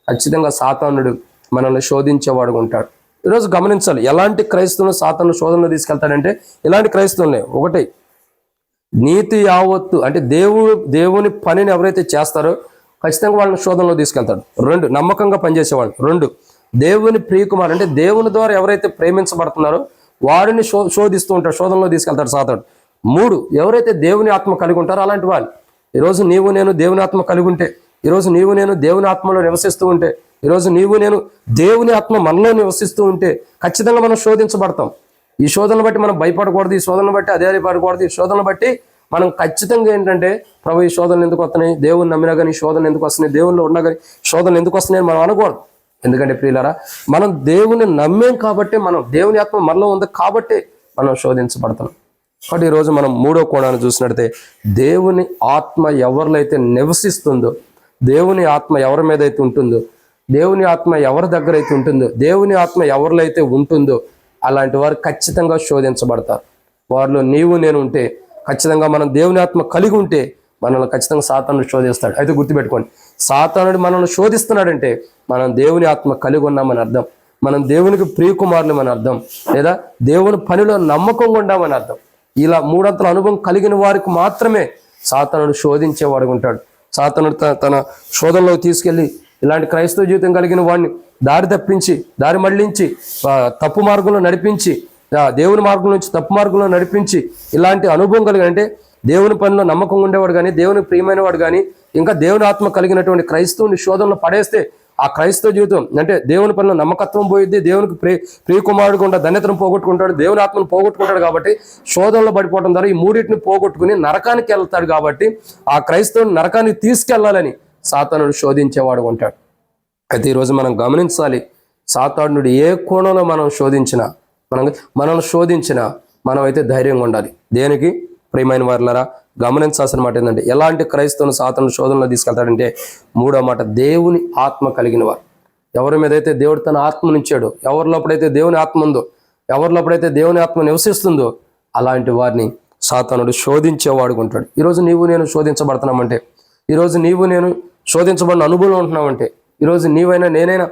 ఖచ్చితంగా సాతానుడు మనల్ని శోధించేవాడు ఉంటాడు. ఈరోజు గమనించాలి, ఎలాంటి క్రైస్తవులు సాతాను శోధనలో తీసుకెళ్తాడంటే, ఇలాంటి క్రైస్తవులే. 1, నీతి యావత్తు, అంటే దేవుని పనిని ఎవరైతే చేస్తారో ఖచ్చితంగా వాళ్ళని శోధనలో తీసుకెళ్తాడు. 2, నమ్మకంగా పనిచేసేవాళ్ళు. 2, దేవుని ప్రియకుమారు, అంటే దేవుని ద్వారా ఎవరైతే ప్రేమించబడుతున్నారో వారిని శోధిస్తూ ఉంటాడు, శోధనలో తీసుకెళ్తాడు సాతానుడు. 3, ఎవరైతే దేవుని ఆత్మ కలిగి ఉంటారో అలాంటి వాళ్ళు. ఈరోజు నీవు నేను దేవుని ఆత్మ కలిగి ఉంటే, ఈరోజు నీవు నేను దేవుని ఆత్మలో నివసిస్తూ ఉంటే, ఈరోజు నీవు నేను దేవుని ఆత్మ మనలో నివసిస్తూ ఉంటే ఖచ్చితంగా మనం శోధించబడతాం. ఈ శోధనలు బట్టి మనం భయపడకూడదు, ఈ శోధనలు బట్టి అధైర్యపడకూడదు. ఈ శోధనలు బట్టి మనం ఖచ్చితంగా ఏంటంటే, ప్రభు ఈ శోధనలు ఎందుకు వస్తున్నాయి, దేవుని నమ్మినా కానీ శోధనలు ఎందుకు వస్తున్నాయి, దేవునిలో ఉన్నా కానీ శోధనలు ఎందుకు వస్తున్నాయి మనం అనకూడదు. ఎందుకంటే ప్రియులారా, మనం దేవుని నమ్మేం కాబట్టి, మనం దేవుని ఆత్మ మనలో ఉంది కాబట్టి మనం శోధించబడతాం. కాబట్టి ఈరోజు మనం 3వ కోణాన్ని చూసినట్లయితే, దేవుని ఆత్మ ఎవరిలో అయితే నివసిస్తుందో, దేవుని ఆత్మ ఎవరి మీద అయితే ఉంటుందో, దేవుని ఆత్మ ఎవరి దగ్గర అయితే ఉంటుందో, దేవుని ఆత్మ ఎవరిలో అయితే ఉంటుందో అలాంటి వారు ఖచ్చితంగా శోధించబడతారు. వారిలో నీవు నేను ఉంటే, ఖచ్చితంగా మనం దేవుని ఆత్మ కలిగి ఉంటే మనల్ని ఖచ్చితంగా సాతానుడు శోధిస్తాడు. అయితే గుర్తుపెట్టుకోండి, సాతానుడు మనల్ని శోధిస్తున్నాడంటే మనం దేవుని ఆత్మ కలిగి ఉన్నామని అర్థం, మనం దేవునికి ప్రియకుమారులమని అర్థం, లేదా దేవుని పనిలో నమ్మకంగా ఉండామని అర్థం. ఇలా మూడంతల అనుభవం కలిగిన వారికి మాత్రమే సాతానుడు శోధించేవాడు ఉంటాడు. సాతానుడు తన శోధనలో తీసుకెళ్ళి ఇలాంటి క్రైస్తవ జీవితం కలిగిన వాడిని దారి తప్పించి, దారి మళ్లించి, తప్పు మార్గంలో నడిపించి, దేవుని మార్గం నుంచి తప్పు మార్గంలో నడిపించి, ఇలాంటి అనుభవం కలిగిన, అంటే దేవుని పనిలో నమ్మకం ఉండేవాడు కానీ, దేవుని ప్రియమైన వాడు కానీ, ఇంకా దేవుని ఆత్మ కలిగినటువంటి క్రైస్తవుని శోధనలో పడేస్తే ఆ క్రైస్తవ జీవితం, అంటే దేవుని పనిలో నమ్మకత్వం పోయిద్ది, దేవునికి ప్రియకుమారుడు కూడా ధన్యతను పోగొట్టుకుంటాడు, దేవుని ఆత్మను పోగొట్టుకుంటాడు. కాబట్టి శోధనలో పడిపోవడం ద్వారా ఈ మూడింటిని పోగొట్టుకుని నరకానికి వెళ్తాడు. కాబట్టి ఆ క్రైస్తవుని నరకానికి తీసుకెళ్లాలని సాతానుడు శోధించేవాడు ఉంటాడు. అయితే ఈరోజు మనం గమనించాలి, సాతానుడు ఏ కోణంలో మనల్ని శోధించినా మనం అయితే ధైర్యంగా ఉండాలి. దేనికి? ప్రియమైన వారులారా, గమనించాల్సిన మాట ఏంటంటే, ఎలాంటి క్రైస్తవుని సాతానుడు శోధనలో తీసుకెళ్తాడంటే, మూడో మాట, దేవుని ఆత్మ కలిగిన వారు. ఎవరి మీద అయితే దేవుడు తన ఆత్మనిచ్చాడో, ఎవరి లోపడైతే దేవుని ఆత్మ ఉందో, ఎవరి లోపడైతే దేవుని ఆత్మ నివసిస్తుందో, అలాంటి వారిని సాతానుడు శోధించేవాడు ఉంటాడు. ఈరోజు నీవు నేను శోధించబడుతున్నామంటే, ఈరోజు నీవు నేను శోధించబడిన అనుభవం ఉంటున్నామంటే, ఈరోజు నీవైనా నేనైనా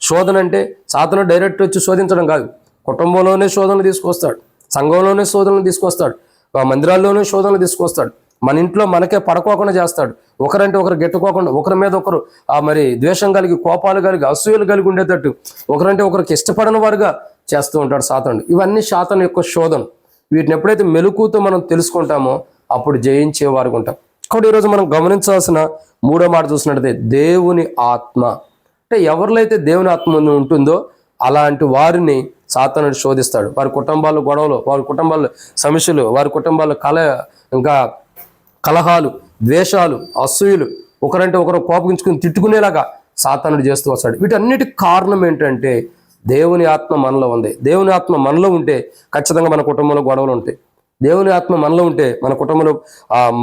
శోధన అంటే సాతానుడు డైరెక్ట్ వచ్చి శోధించడం కాదు. కుటుంబంలోనే శోధనలు తీసుకొస్తాడు, సంఘంలోనే శోధనలు తీసుకొస్తాడు, మందిరాల్లోనే శోధనలు తీసుకొస్తాడు, మన ఇంట్లో మనకే పడుకోకుండా చేస్తాడు, ఒకరంటే ఒకరు గెట్టుకోకుండా, ఒకరి మీద ఒకరు మరి ద్వేషం కలిగి, కోపాలు కలిగి, అసూయలు కలిగి ఉండేటట్టు, ఒకరంటే ఒకరికి ఇష్టపడని వారుగా చేస్తూ ఉంటాడు సాతానుడు. ఇవన్నీ సాతాను యొక్క శోధన. వీటిని ఎప్పుడైతే మెలకుతో మనం తెలుసుకుంటామో అప్పుడు జయించేవారు ఉంటాం. కాబట్టి ఈరోజు మనం గమనించాల్సిన మూడో మాట చూసినట్టయితే, దేవుని ఆత్మ. అంటే ఎవరిలో అయితే దేవుని ఆత్మ ఉంటుందో అలాంటి వారిని సాతానుడు శోధిస్తాడు. వారి కుటుంబాల్లో గొడవలు, వారి కుటుంబాల్లో సమస్యలు, వారి కుటుంబాల్లో ఇంకా కలహాలు, ద్వేషాలు, అసూయలు, ఒకరంటే ఒకరు కోపగించుకుని తిట్టుకునేలాగా సాతానుడు చేస్తూ వస్తాడు. వీటన్నిటికి కారణం ఏంటంటే, దేవుని ఆత్మ మనలో ఉంది. దేవుని ఆత్మ మనలో ఉంటే ఖచ్చితంగా మన కుటుంబంలో గొడవలు ఉంటాయి. దేవుని ఆత్మ మనలో ఉంటే మన కుటుంబంలో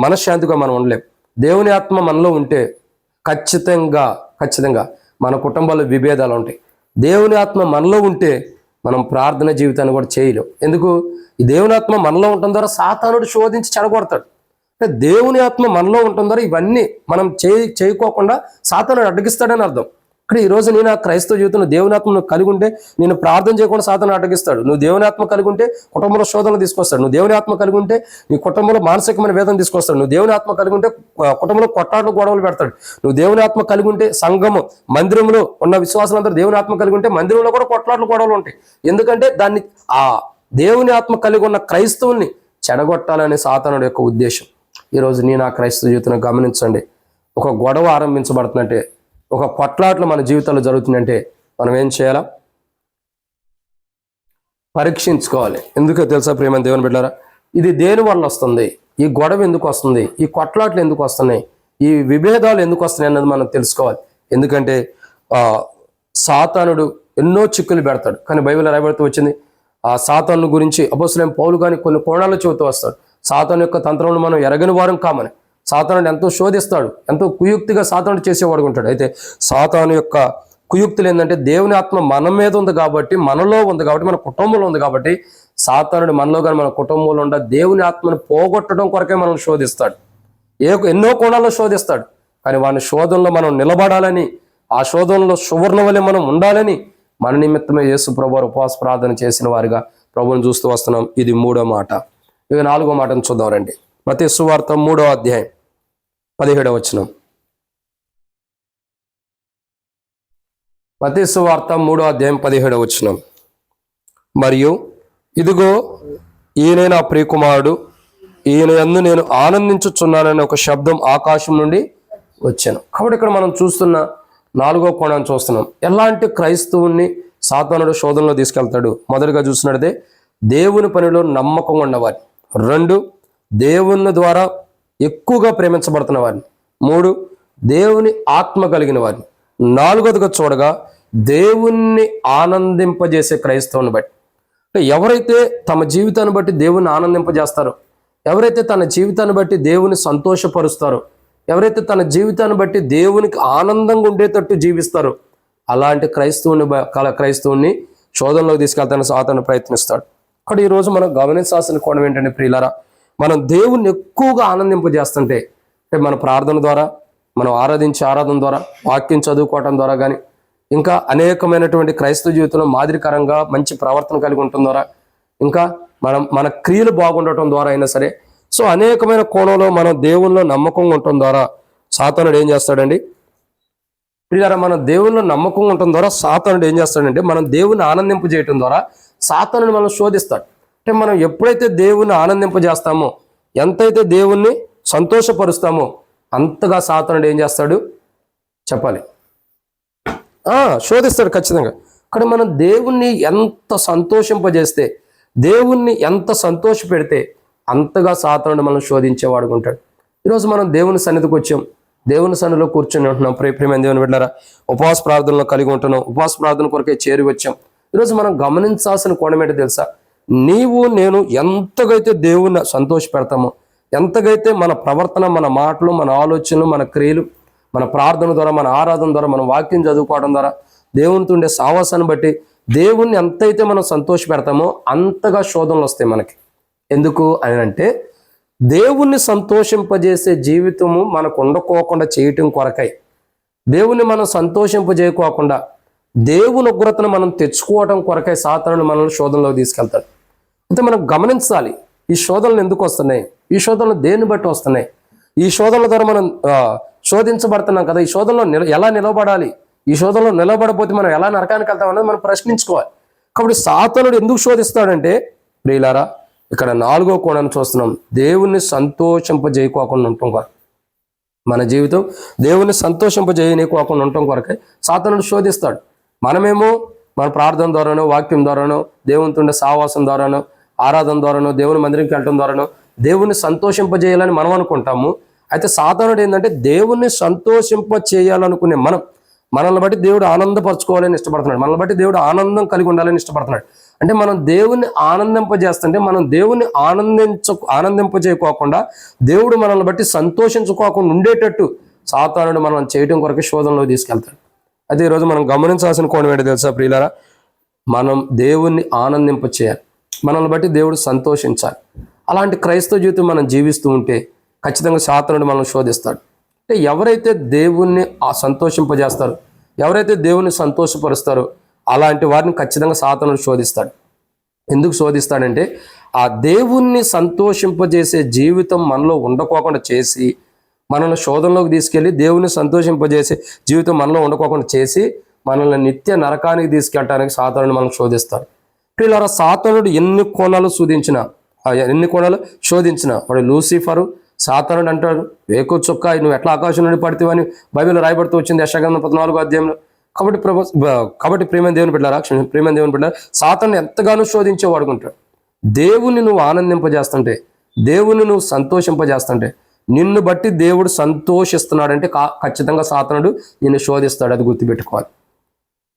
మనశ్శాంతిగా మనం ఉండలేం. దేవుని ఆత్మ మనలో ఉంటే ఖచ్చితంగా మన కుటుంబాల్లో విభేదాలు ఉంటాయి. దేవుని ఆత్మ మనలో ఉంటే మనం ప్రార్థన జీవితాన్ని కూడా చేయలేం. ఎందుకు? ఈ దేవుని ఆత్మ మనలో ఉండటం ద్వారా సాతానుడు శోధించి చెడగొడతాడు. అంటే దేవుని ఆత్మ మనలో ఉండటం ద్వారా ఇవన్నీ మనం చేయకోకుండా సాతానుడు అడ్డగిస్తాడని అర్థం. ఇక్కడ ఈరోజు నేను ఆ క్రైస్తవ జీవితంలో దేవుని ఆత్మను కలిగి ఉంటే నేను ప్రార్థన చేయకుండా సాతాను అడ్డగిస్తాడు. నువ్వు దేవుని ఆత్మ కలిగి ఉంటే కుటుంబంలో శోధనలు తీసుకొస్తాడు. నువ్వు దేవుని ఆత్మ కలిగి ఉంటే నీ కుటుంబంలో మానసికమైన వేదన తీసుకొస్తాడు. నువ్వు దేవుని ఆత్మ కలిగి ఉంటే కుటుంబంలో కొట్టాట్లు గొడవలు పెడతాడు. నువ్వు దేవుని ఆత్మ కలిగి ఉంటే సంఘము, మందిరంలో ఉన్న విశ్వాసులందరూ దేవుని ఆత్మ కలిగి ఉంటే మందిరంలో కూడా కొట్లాట్లు గొడవలు ఉంటాయి. ఎందుకంటే దాన్ని ఆ దేవుని ఆత్మ కలిగి ఉన్న క్రైస్తవుల్ని చెడగొట్టాలనే సాతానుడి యొక్క ఉద్దేశం. ఈరోజు నేను ఆ క్రైస్తవ జీవితాన్ని గమనించండి. ఒక గొడవ ఆరంభించబడుతుందంటే, ఒక కొట్లాట్లు మన జీవితాల్లో జరుగుతుందంటే మనం ఏం చేయాలా? పరీక్షించుకోవాలి. ఎందుకో తెలుసా ప్రియమైన దేవుని బిడ్డలారా, ఇది దేని వల్ల వస్తుంది, ఈ గొడవ ఎందుకు వస్తుంది, ఈ కొట్లాట్లు ఎందుకు వస్తున్నాయి, ఈ విభేదాలు ఎందుకు వస్తున్నాయి అన్నది మనం తెలుసుకోవాలి. ఎందుకంటే సాతానుడు ఎన్నో చిక్కులు పెడతాడు. కానీ బైబిల్లో రాయబడుతూ వచ్చింది, ఆ సాతాను గురించి అపోస్తలుడైన పౌలు కానీ కొన్ని కోణాల్లో చెబుతూ వస్తాడు. సాతాను యొక్క తంత్రంలో మనం ఎరగని వారం కామని. సాతానుడు ఎంతో శోధిస్తాడు, ఎంతో కుయుక్తిగా సాతానుడు చేసేవాడు ఉంటాడు. అయితే సాతాను యొక్క కుయుక్తులు ఏంటంటే, దేవుని ఆత్మ మన మీద ఉంది కాబట్టి, మనలో ఉంది కాబట్టి, మన కుటుంబంలో ఉంది కాబట్టి, సాతానుడు మనలో కానీ మన కుటుంబంలో ఉండ దేవుని ఆత్మను పోగొట్టడం కొరకే మనం శోధిస్తాడు. ఎన్నో కోణాల్లో శోధిస్తాడు. కానీ వాని శోధనలో మనం నిలబడాలని, ఆ శోధనలో సువర్ణ వలె మనం ఉండాలని మన నిమిత్తమే యేసు ప్రభువు ఉపవాస ప్రార్థన చేసిన వారిగా ప్రభువుని చూస్తూ వస్తున్నాం. ఇది మూడో మాట. ఇక నాలుగో మాటను చూద్దాం రండి. మత్తయి సువార్త 3వ అధ్యాయం 17వ వచనం. మత్తయి సువార్త 3వ అధ్యాయం 17వ వచనం. మరియు ఇదిగో ఈయన నా ప్రియకుమారుడు, ఈయన యందు నేను ఆనందించుచున్నానని ఒక శబ్దం ఆకాశం నుండి వచ్చాను. కాబట్టి ఇక్కడ మనం చూస్తున్న నాలుగో కోణాన్ని చూస్తున్నాం. ఎలాంటి క్రైస్తవుని సాతానుడు శోధనలో తీసుకెళ్తాడు? మొదటిగా చూసినట్టే దేవుని పనిలో నమ్మకం ఉన్నవారిని. 2, దేవుని ద్వారా ఎక్కువగా ప్రేమించబడుతున్న వారిని. 3, దేవుని ఆత్మ కలిగిన వారిని. 4వదిగా చూడగా దేవుణ్ణి ఆనందింపజేసే క్రైస్తవుని బట్టి. అంటే ఎవరైతే తమ జీవితాన్ని బట్టి దేవుణ్ణి ఆనందింపజేస్తారో, ఎవరైతే తన జీవితాన్ని బట్టి దేవుని సంతోషపరుస్తారో, ఎవరైతే తన జీవితాన్ని బట్టి దేవునికి ఆనందంగా ఉండేటట్టు జీవిస్తారో, అలాంటి క్రైస్తవుని శోధనలోకి తీసుకెళ్తానికి సాతాను ప్రయత్నిస్తాడు. అక్కడ ఈరోజు మనం గమనించాల్సిన కోణం ఏంటంటే ప్రియులారా, మనం దేవుణ్ణి ఎక్కువగా ఆనందింపజేస్తుంటే, అంటే మన ప్రార్థన ద్వారా, మనం ఆరాధన ద్వారా, వాక్యం చదువుకోవటం ద్వారా కానీ, ఇంకా అనేకమైనటువంటి క్రైస్తవ జీవితంలో మాదిరికరంగా మంచి ప్రవర్తన కలిగి ఉండటం ద్వారా, ఇంకా మన క్రియలు బాగుండటం ద్వారా అయినా సరే, సో అనేకమైన కోణంలో మనం దేవునిలో నమ్మకంగా ఉండటం ద్వారా సాతానుడు ఏం చేస్తాడండి ప్రియులారా, మనం దేవునిలో నమ్మకంగా ఉండటం ద్వారా సాతానుడు ఏం చేస్తాడంటే మనం దేవుని ఆనందింపజేయటం ద్వారా సాతానుడు మనం శోధిస్తాడు. అంటే మనం ఎప్పుడైతే దేవుని ఆనందింపజేస్తామో, ఎంతైతే దేవుణ్ణి సంతోషపరుస్తామో అంతగా సాతానుడు ఏం చేస్తాడు చెప్పాలి, శోధిస్తాడు ఖచ్చితంగా. కానీ మనం దేవుణ్ణి ఎంత సంతోషింపజేస్తే, దేవుణ్ణి ఎంత సంతోష పెడితే అంతగా సాతానుడు మనం శోధించేవాడుగా ఉంటాడు. ఈరోజు మనం దేవుని సన్నిధికి వచ్చాం, దేవుని సన్నిధిలో కూర్చొని ఉంటున్నాం. ప్రియమైన దేవుని బిడ్డలారా, ఉపవాస ప్రార్థనలో కలిగి ఉంటున్నాం, ఉపవాస ప్రార్థన కొరకే చేరి వచ్చాం. ఈరోజు మనం గమనించాల్సిన కోణం ఏంటో తెలుసా? నీవు నేను ఎంతగైతే దేవుణ్ణి సంతోష పెడతామో, ఎంతగైతే మన ప్రవర్తన, మన మాటలు, మన ఆలోచనలు, మన క్రియలు, మన ప్రార్థన ద్వారా, మన ఆరాధన ద్వారా, మన వాక్యం చదువుకోవడం ద్వారా, దేవునితో ఉండే సావాసాన్ని బట్టి దేవుణ్ణి ఎంతైతే మనం సంతోష పెడతామో అంతగా శోధనలు వస్తాయి మనకి. ఎందుకు అని అంటే, దేవుణ్ణి సంతోషింపజేసే జీవితము మనకు ఉండకోకుండా చేయటం కొరకై, దేవుణ్ణి మనం సంతోషింపజేయకోకుండా దేవుని ఉగ్రతను మనం తెచ్చుకోవడం కొరకై సాతానుడు మనల్ని శోధనలో తీసుకెళ్తాడు. అంటే మనం గమనించాలి, ఈ శోధనలు ఎందుకు వస్తున్నాయి, ఈ శోధనలు దేన్ని బట్టి వస్తున్నాయి, ఈ శోధనల ద్వారా మనం శోధించబడుతున్నాం కదా, ఈ శోధనలో ఎలా నిలబడాలి, ఈ శోధనలో నిలబడకపోతే మనం ఎలా నరకానికి వెళ్తాం అనేది మనం ప్రశ్నించుకోవాలి. కాబట్టి సాతానుడు ఎందుకు శోధిస్తాడంటే ప్రియులారా, ఇక్కడ 4వ కోణాన్ని చూస్తున్నాం, దేవుణ్ణి సంతోషింపజేయకోకుండా ఉండటం కొరకు. మన జీవితం దేవుణ్ణి సంతోషింపజేయకోకుండా ఉండటం కొరకే సాతానుడు శోధిస్తాడు. మనమేమో మన ప్రార్థన ద్వారానో, వాక్యం ద్వారానో, దేవునితో ఉండే సావాసం ద్వారానో, ఆరాధన ద్వారానో, దేవుని మందిరంకి వెళ్ళటం ద్వారానో దేవుణ్ణి సంతోషింపజేయాలని మనం అనుకుంటాము. అయితే సాతానుడు ఏంటంటే దేవుణ్ణి సంతోషింపచేయాలనుకునే మనల్ని బట్టి దేవుడు ఆనందపరచుకోవాలని ఇష్టపడుతున్నాడు, మనల్ని బట్టి దేవుడు ఆనందం కలిగి ఉండాలని ఇష్టపడుతున్నాడు. అంటే మనం దేవుణ్ణి ఆనందింపజేస్తుంటే మనం దేవుణ్ణి ఆనందింపజేయకోకుండా దేవుడు మనల్ని బట్టి సంతోషించుకోకుండా ఉండేటట్టు సాతానుడు మనం చేయడం కొరకు శోధనలో తీసుకెళ్తాడు. అయితే ఈరోజు మనం గమనించాల్సిన కోణం ఏంటో తెలుసా ప్రియులారా, మనం దేవుణ్ణి ఆనందింపచేయాలి, మనల్ని బట్టి దేవుడు సంతోషించాలి. అలాంటి క్రైస్తవ జీవితం మనం జీవిస్తూ ఉంటే ఖచ్చితంగా సాతానుడు మనం శోధిస్తాడు. అంటే ఎవరైతే దేవుణ్ణి సంతోషింపజేస్తారో, ఎవరైతే దేవుణ్ణి సంతోషపరుస్తారో అలాంటి వారిని ఖచ్చితంగా సాతానుడు శోధిస్తాడు. ఎందుకు శోధిస్తాడంటే ఆ దేవుణ్ణి సంతోషింపజేసే జీవితం మనలో ఉండకోకుండా చేసి, మనల్ని శోధనలోకి తీసుకెళ్ళి దేవుణ్ణి సంతోషింపజేసే జీవితం మనలో ఉండకోకుండా చేసి మనల్ని నిత్య నరకానికి తీసుకెళ్ళడానికి సాతానుడు మనం శోధిస్తాడు. ప్రియులారా, సాతానుడు ఎన్ని కోణాలు శోధించిన వాడు లూసిఫరు, సాతానుడు అంటాడు వేకు చుక్క నువ్వు ఎట్లా ఆకాశం నుండి పడితేవని బైబిల్లో రాయబడుతూ వచ్చింది యెషయా 14వ అధ్యాయంలో. కాబట్టి ప్రియమైన దేవుని బిడ్డలారా, సాతాను ఎంతగానో శోధించేవాడుకుంటాడు. దేవుని నువ్వు ఆనందింపజేస్తుంటే, దేవుని నువ్వు సంతోషింపజేస్తుంటే, నిన్ను బట్టి దేవుడు సంతోషిస్తున్నాడంటే ఖచ్చితంగా సాతానుడు నిన్ను శోధిస్తాడు. అది గుర్తుపెట్టుకోవాలి.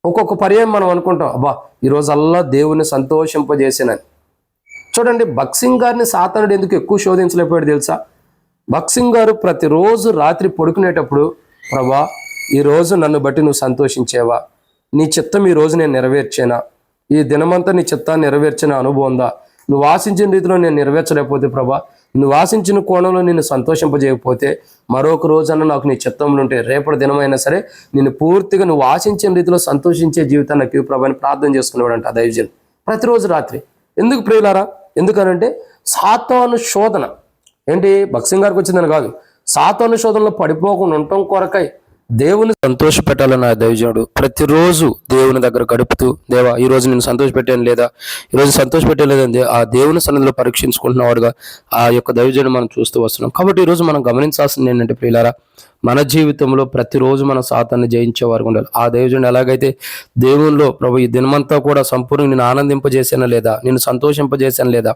ఒక్కొక్క పర్యాయం మనం అనుకుంటాం, అబ్బా ఈరోజల్లా దేవుని సంతోషింపజేసానని. చూడండి, భక్సింగ్ గారిని సాతానుడు ఎందుకు ఎక్కువ శోధించలేకపోయాడు తెలుసా? భక్సింగ్ గారు ప్రతిరోజు రాత్రి పడుకునేటప్పుడు, ప్రభా ఈరోజు నన్ను బట్టి నువ్వు సంతోషించేవా, నీ చిత్తం ఈరోజు నేను నెరవేర్చేనా, ఈ దినమంతా నీ చిత్తాన్ని నెరవేర్చిన అనుభవం ఉందా, నువ్వు ఆశించిన రీతిలో నేను నెరవేర్చలేకపోతే ప్రభా, నువ్వు ఆశించిన కోణంలో నిన్ను సంతోషింపజేయకపోతే మరొక రోజన్నా నాకు నీ చిత్తంలో ఉంటే రేపటి దినమైనా సరే నిన్ను పూర్తిగా నువ్వు ఆశించిన రీతిలో సంతోషించే జీవితాన్ని నాకు ప్రభాని ప్రార్థన చేసుకునేవాడంట ఆ దైవజన్ ప్రతిరోజు రాత్రి. ఎందుకు ప్రియులారా? ఎందుకనంటే సాతాను శోధన ఏంటి భక్సింగ్ గారికి వచ్చిందని కాదు, సాతాను శోధనలో పడిపోకుండా ఉండటం కొరకై దేవుని సంతోష పెట్టాలని ఆ దైవజనుడు ప్రతిరోజు దేవుని దగ్గర గడుపుతూ, దేవా ఈరోజు నేను సంతోష పెట్టాను లేదా, ఈరోజు సంతోష పెట్టలేదని ఆ దేవుని సన్నిధిలో పరీక్షించుకుంటున్నవాడుగా ఆ యొక్క దైవజనుడు మనం చూస్తూ వస్తున్నాం. కాబట్టి ఈరోజు మనం గమనించాల్సింది ఏంటంటే ప్రియులారా, మన జీవితంలో ప్రతిరోజు మన సాతాన్ని జయించేవారు ఉండాలి. ఆ దైవజనుడు ఎలాగైతే దేవునిలో ప్రభు ఈ దినమంతా కూడా సంపూర్ణ నేను ఆనందింపజేశాను లేదా, నేను సంతోషింపజేశాను లేదా,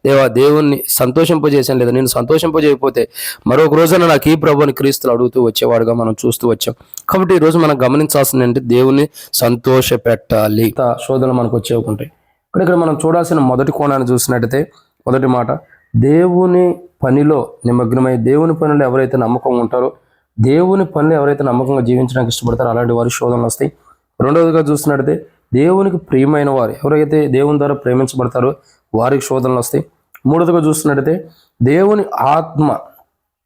దేవా దేవుణ్ణి సంతోషింపజేశాను లేదా, నేను సంతోషింపజేయకపోతే మరొక రోజున నాకు ఈ ప్రభుని క్రీస్తులు అడుగుతూ వచ్చేవాడుగా మనం చూస్తూ వచ్చాం. కాబట్టి ఈరోజు మనం గమనించాల్సింది ఏంటంటే దేవుణ్ణి సంతోష పెట్టాలి. శోధనలు మనకు వచ్చేకుంటాయి. ఇక్కడ మనం చూడాల్సిన మొదటి కోణాన్ని చూసినట్టయితే, మొదటి మాట, దేవుని పనిలో నిమగ్నమై దేవుని పనిలో ఎవరైతే నమ్మకం ఉంటారో, దేవుని పనిలో ఎవరైతే నమ్మకంగా జీవించడానికి ఇష్టపడతారో అలాంటి వారి శోధనలు వస్తాయి. రెండవదిగా చూసినట్టయితే దేవునికి ప్రియమైన వారు ఎవరైతే దేవుని ద్వారా ప్రేమించబడతారో వారికి శోధనలు వస్తాయి. మూడవదిగా చూసినట్టయితే దేవుని ఆత్మ,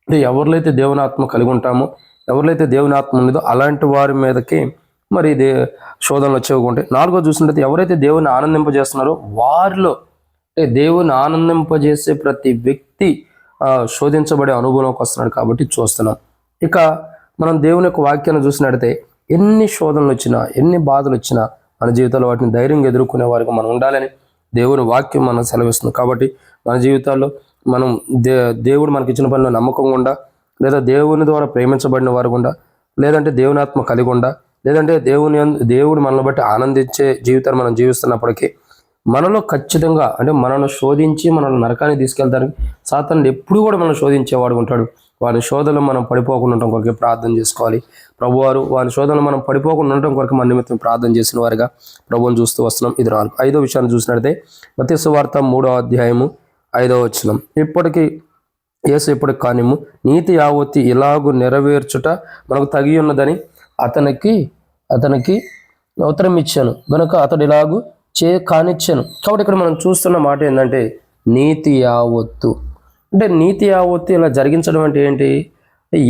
అంటే ఎవరిలైతే దేవుని ఆత్మ కలిగి ఉంటామో, ఎవరిలైతే దేవుని ఆత్మ ఉన్నదో అలాంటి వారి మీదకి మరి శోధనలు వచ్చేవి ఉంటాయి. నాలుగో చూసినట్టయితే ఎవరైతే దేవుని ఆనందింపజేస్తున్నారో వారిలో అంటే దేవుని ఆనందింపజేసే ప్రతి వ్యక్తి శోధించబడే అనుభవంలోకి వస్తున్నాడు కాబట్టి చూస్తున్నాం. ఇక మనం దేవుని యొక్క వాక్యాన్ని చూసినట్లయితే ఎన్ని శోధనలు వచ్చినా, ఎన్ని బాధలు వచ్చినా మన జీవితాల్లో వాటిని ధైర్యంగా ఎదుర్కొనే వారికి మనం ఉండాలని దేవుని వాక్యం మనం సెలవిస్తుంది. కాబట్టి మన జీవితాల్లో మనం దేవుడు మనకి ఇచ్చిన పనిలో నమ్మకంగా ఉండా, లేదా దేవుని ద్వారా ప్రేమించబడిన వారు గుండా, లేదంటే దేవుని ఆత్మ కలిగి ఉండా, లేదంటే దేవుడు మనల్ని బట్టి ఆనందించే జీవితాన్ని మనం జీవిస్తున్నప్పటికీ మనలో ఖచ్చితంగా అంటే మనల్ని శోధించి మనల్ని నరకానికి తీసుకెళ్తానికి సాతానుడు ఎప్పుడు కూడా మనం శోధించేవాడు ఉంటాడు. వారి శోధనలో మనం పడిపోకుండా ఉండటం కొరకు ప్రార్థన చేసుకోవాలి. ప్రభువారు వారి శోధనలో మనం పడిపోకుండా ఉండటం కొరకు మన నిమిత్తం ప్రార్థన చేసిన వారిగా ప్రభువుని చూస్తూ వస్తున్నాం. ఇది 4. 5వ విషయాన్ని చూసినట్లయితే మత్తయి సువార్త 3వ అధ్యాయము 5వ వచనం. యేసు ఇప్పటికి కానిమ్ము నీతి యావత్తి ఇలాగు నెరవేర్చుట మనకు తగి ఉన్నదని అతనికి ఉత్తరం ఇచ్చాను గనుక అతడు ఇలాగు కానిచ్చాను. కాబట్టి ఇక్కడ మనం చూస్తున్న మాట ఏంటంటే నీతి యావత్తు. అంటే నీతి యావత్తు ఇలా జరిగించడం అంటే ఏంటి?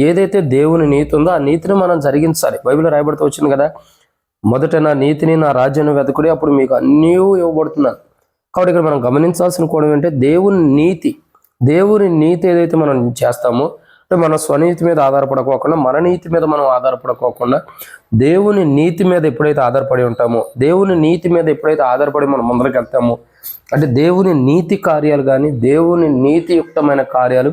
ఏదైతే దేవుని నీతి ఉందో ఆ నీతిని మనం జరిగించాలి. బైబిల్లో రాయబడుతూ వచ్చింది కదా, మొదట నా నీతిని నా రాజ్యాన్ని వెతకుడి అప్పుడు మీకు అన్నీ ఇవ్వబడుతున్నాను. కాబట్టి ఇక్కడ మనం గమనించాల్సిన కూడా ఏంటంటే దేవుని నీతి ఏదైతే మనం చేస్తామో అంటే మన స్వనీతి మీద ఆధారపడకోకుండా, మన నీతి మీద మనం ఆధారపడకోకుండా దేవుని నీతి మీద ఎప్పుడైతే ఆధారపడి ఉంటామో, దేవుని నీతి మీద ఎప్పుడైతే ఆధారపడి మనం ముందరికి వెళ్తామో, అంటే దేవుని నీతి కార్యాలు కానీ దేవుని నీతియుక్తమైన కార్యాలు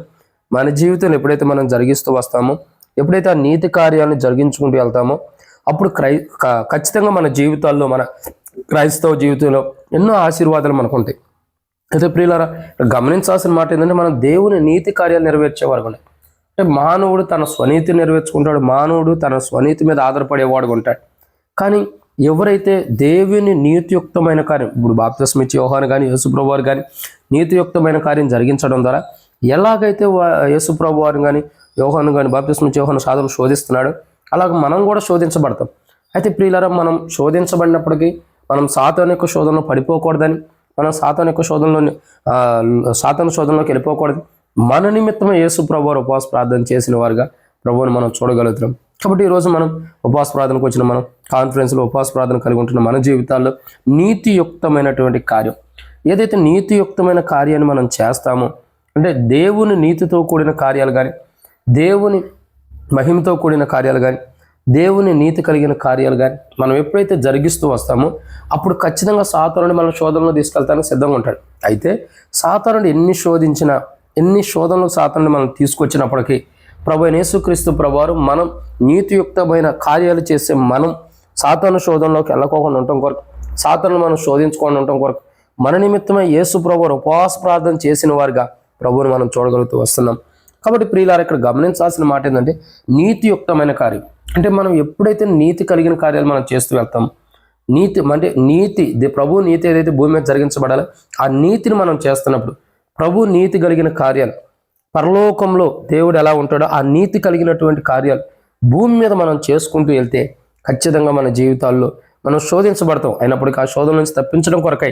మన జీవితంలో ఎప్పుడైతే మనం జరిగిస్తూ వస్తామో, ఎప్పుడైతే ఆ నీతి కార్యాలను జరిగించుకుంటూ వెళ్తామో అప్పుడు ఖచ్చితంగా మన జీవితాల్లో, మన క్రైస్తవ జీవితంలో ఎన్నో ఆశీర్వాదాలు మనకు ఉంటాయి. అయితే ప్రియులారా, గమనించాల్సిన మాట ఏంటంటే మనం దేవుని నీతి కార్యాలు నెరవేర్చేవారు కూడా. అంటే మానవుడు తన స్వనీతి నెరవేర్చుకుంటాడు, మానవుడు తన స్వనీతి మీద ఆధారపడేవాడు ఉంటాడు. కానీ ఎవరైతే దేవుని నీతియుక్తమైన కార్యం, ఇప్పుడు బాప్తిస్మా ఇచ్చే యోహాను కానీ యేసుప్రభు వారు కానీ నీతియుక్తమైన కార్యం జరిగించడం ద్వారా ఎలాగైతే యేసుప్రభు వారు కానీ యోహాను కానీ బాప్తిస్మా ఇచ్చే యోహాను సాధన శోధిస్తున్నాడు, అలాగ మనం కూడా శోధించబడతాం. అయితే ప్రియులారా, మనం శోధించబడినప్పటికీ మనం సాతాను యొక్క శోధనలో పడిపోకూడదని, మనం సాతాను యొక్క సాతాను శోధనలోకి వెళ్ళిపోకూడదు. మన నిమిత్తమే యేసు ప్రభువారు ఉపవాస ప్రార్థన చేసిన వారుగా ప్రభువుని మనం చూడగలుగుతున్నాం. కాబట్టి ఈరోజు మనం ఉపవాస ప్రార్థనకు వచ్చిన మనం కాన్ఫరెన్స్లో ఉపవాస ప్రార్థన కలిగి ఉంటున్న మన జీవితాల్లో నీతియుక్తమైనటువంటి కార్యం, ఏదైతే నీతియుక్తమైన కార్యాన్ని మనం చేస్తామో, అంటే దేవుని నీతితో కూడిన కార్యాలు కానీ, దేవుని మహిమతో కూడిన కార్యాలు కానీ, దేవుని నీతి కలిగిన కార్యాలు కానీ మనం ఎప్పుడైతే జరిగిస్తూ వస్తామో అప్పుడు ఖచ్చితంగా సాతానుడు మన శోధనలో తీసుకెళ్తానికి సిద్ధంగా ఉంటాడు. అయితే సాతానుడు ఎన్ని శోధనలు సాతానుడు మనం తీసుకొచ్చినప్పటికీ ప్రభువైన యేసుక్రీస్తు ప్రభువారు మనం నీతియుక్తమైన కార్యాలు చేసే మనం సాతాను శోధనలోకి వెళ్ళకోకుండా ఉండటం కొరకు, సాతానుడు మనం శోధించుకోకుండా ఉండటం కొరకు మన నిమిత్తమే యేసు ప్రభువారు ఉపవాస ప్రార్థన చేసిన వారుగా ప్రభువుని మనం చూడగలుగుతూ వస్తున్నాం. కాబట్టి ప్రియులారా, ఇక్కడ గమనించాల్సిన మాట ఏంటంటే నీతియుక్తమైన కార్యం. అంటే మనం ఎప్పుడైతే నీతి కలిగిన కార్యాలు మనం చేస్తూ వెళ్తాం, ప్రభు నీతి ఏదైతే భూమి మీద జరిగించబడాలో ఆ నీతిని మనం చేస్తున్నప్పుడు, ప్రభు నీతి కలిగిన కార్యాలు పరలోకంలో దేవుడు ఎలా ఉంటాడో ఆ నీతి కలిగినటువంటి కార్యాలు భూమి మీద మనం చేసుకుంటూ వెళ్తే ఖచ్చితంగా మన జీవితాల్లో మనం శోధించబడతాం. అయినప్పటికీ ఆ శోధన నుంచి తప్పించడం కొరకై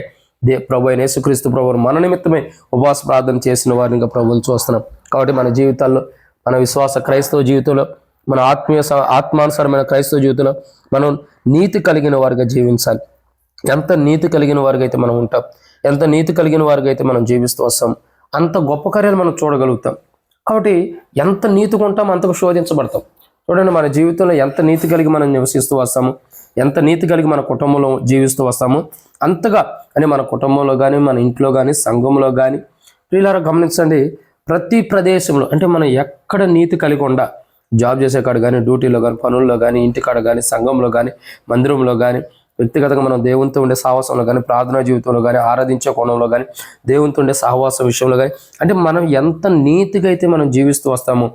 ప్రభు అయిన యేసుక్రీస్తు ప్రభువు మన నిమిత్తమే ఉపవాస ప్రార్థన చేసిన వారిని ఇంకా ప్రభువుని చూస్తున్నాం. కాబట్టి మన జీవితాల్లో, మన విశ్వాస క్రైస్తవ జీవితంలో, మన ఆత్మానుసారమైన క్రైస్తవ జీవితంలో మనం నీతి కలిగిన వారిగా జీవించాలి. ఎంత నీతి కలిగిన వారిగా అయితే మనం ఉంటాం, ఎంత నీతి కలిగిన వారిగా అయితే మనం జీవిస్తూ వస్తాం, అంత గొప్ప కార్యాలు మనం చూడగలుగుతాం. కాబట్టి ఎంత నీతిగా ఉంటాం అంతకు శోధించబడతాం. చూడండి, మన జీవితంలో ఎంత నీతి కలిగి మనం నివసిస్తూ వస్తాము, ఎంత నీతి కలిగి మన కుటుంబంలో జీవిస్తూ వస్తాము, అంతగా అని మన కుటుంబంలో కానీ, మన ఇంట్లో కానీ, సంఘంలో కానీ ప్రియులారా గమనించండి, ప్రతి ప్రదేశంలో అంటే మనం ఎక్కడ నీతి కలిగి ఉండా, జాబ్ చేసే కాడ కానీ, డ్యూటీలో కానీ, పనుల్లో కానీ, ఇంటికాడ కానీ, సంఘంలో కానీ, మందిరంలో కానీ, వ్యక్తిగతంగా మనం దేవునితో ఉండే సహవాసంలో కానీ, ప్రార్థనా జీవితంలో కానీ, ఆరాధించే కోణంలో కానీ, దేవునితో ఉండే సహవాస విషయంలో కానీ, అంటే మనం ఎంత నీతిగా అయితే మనం జీవిస్తూ వస్తామో,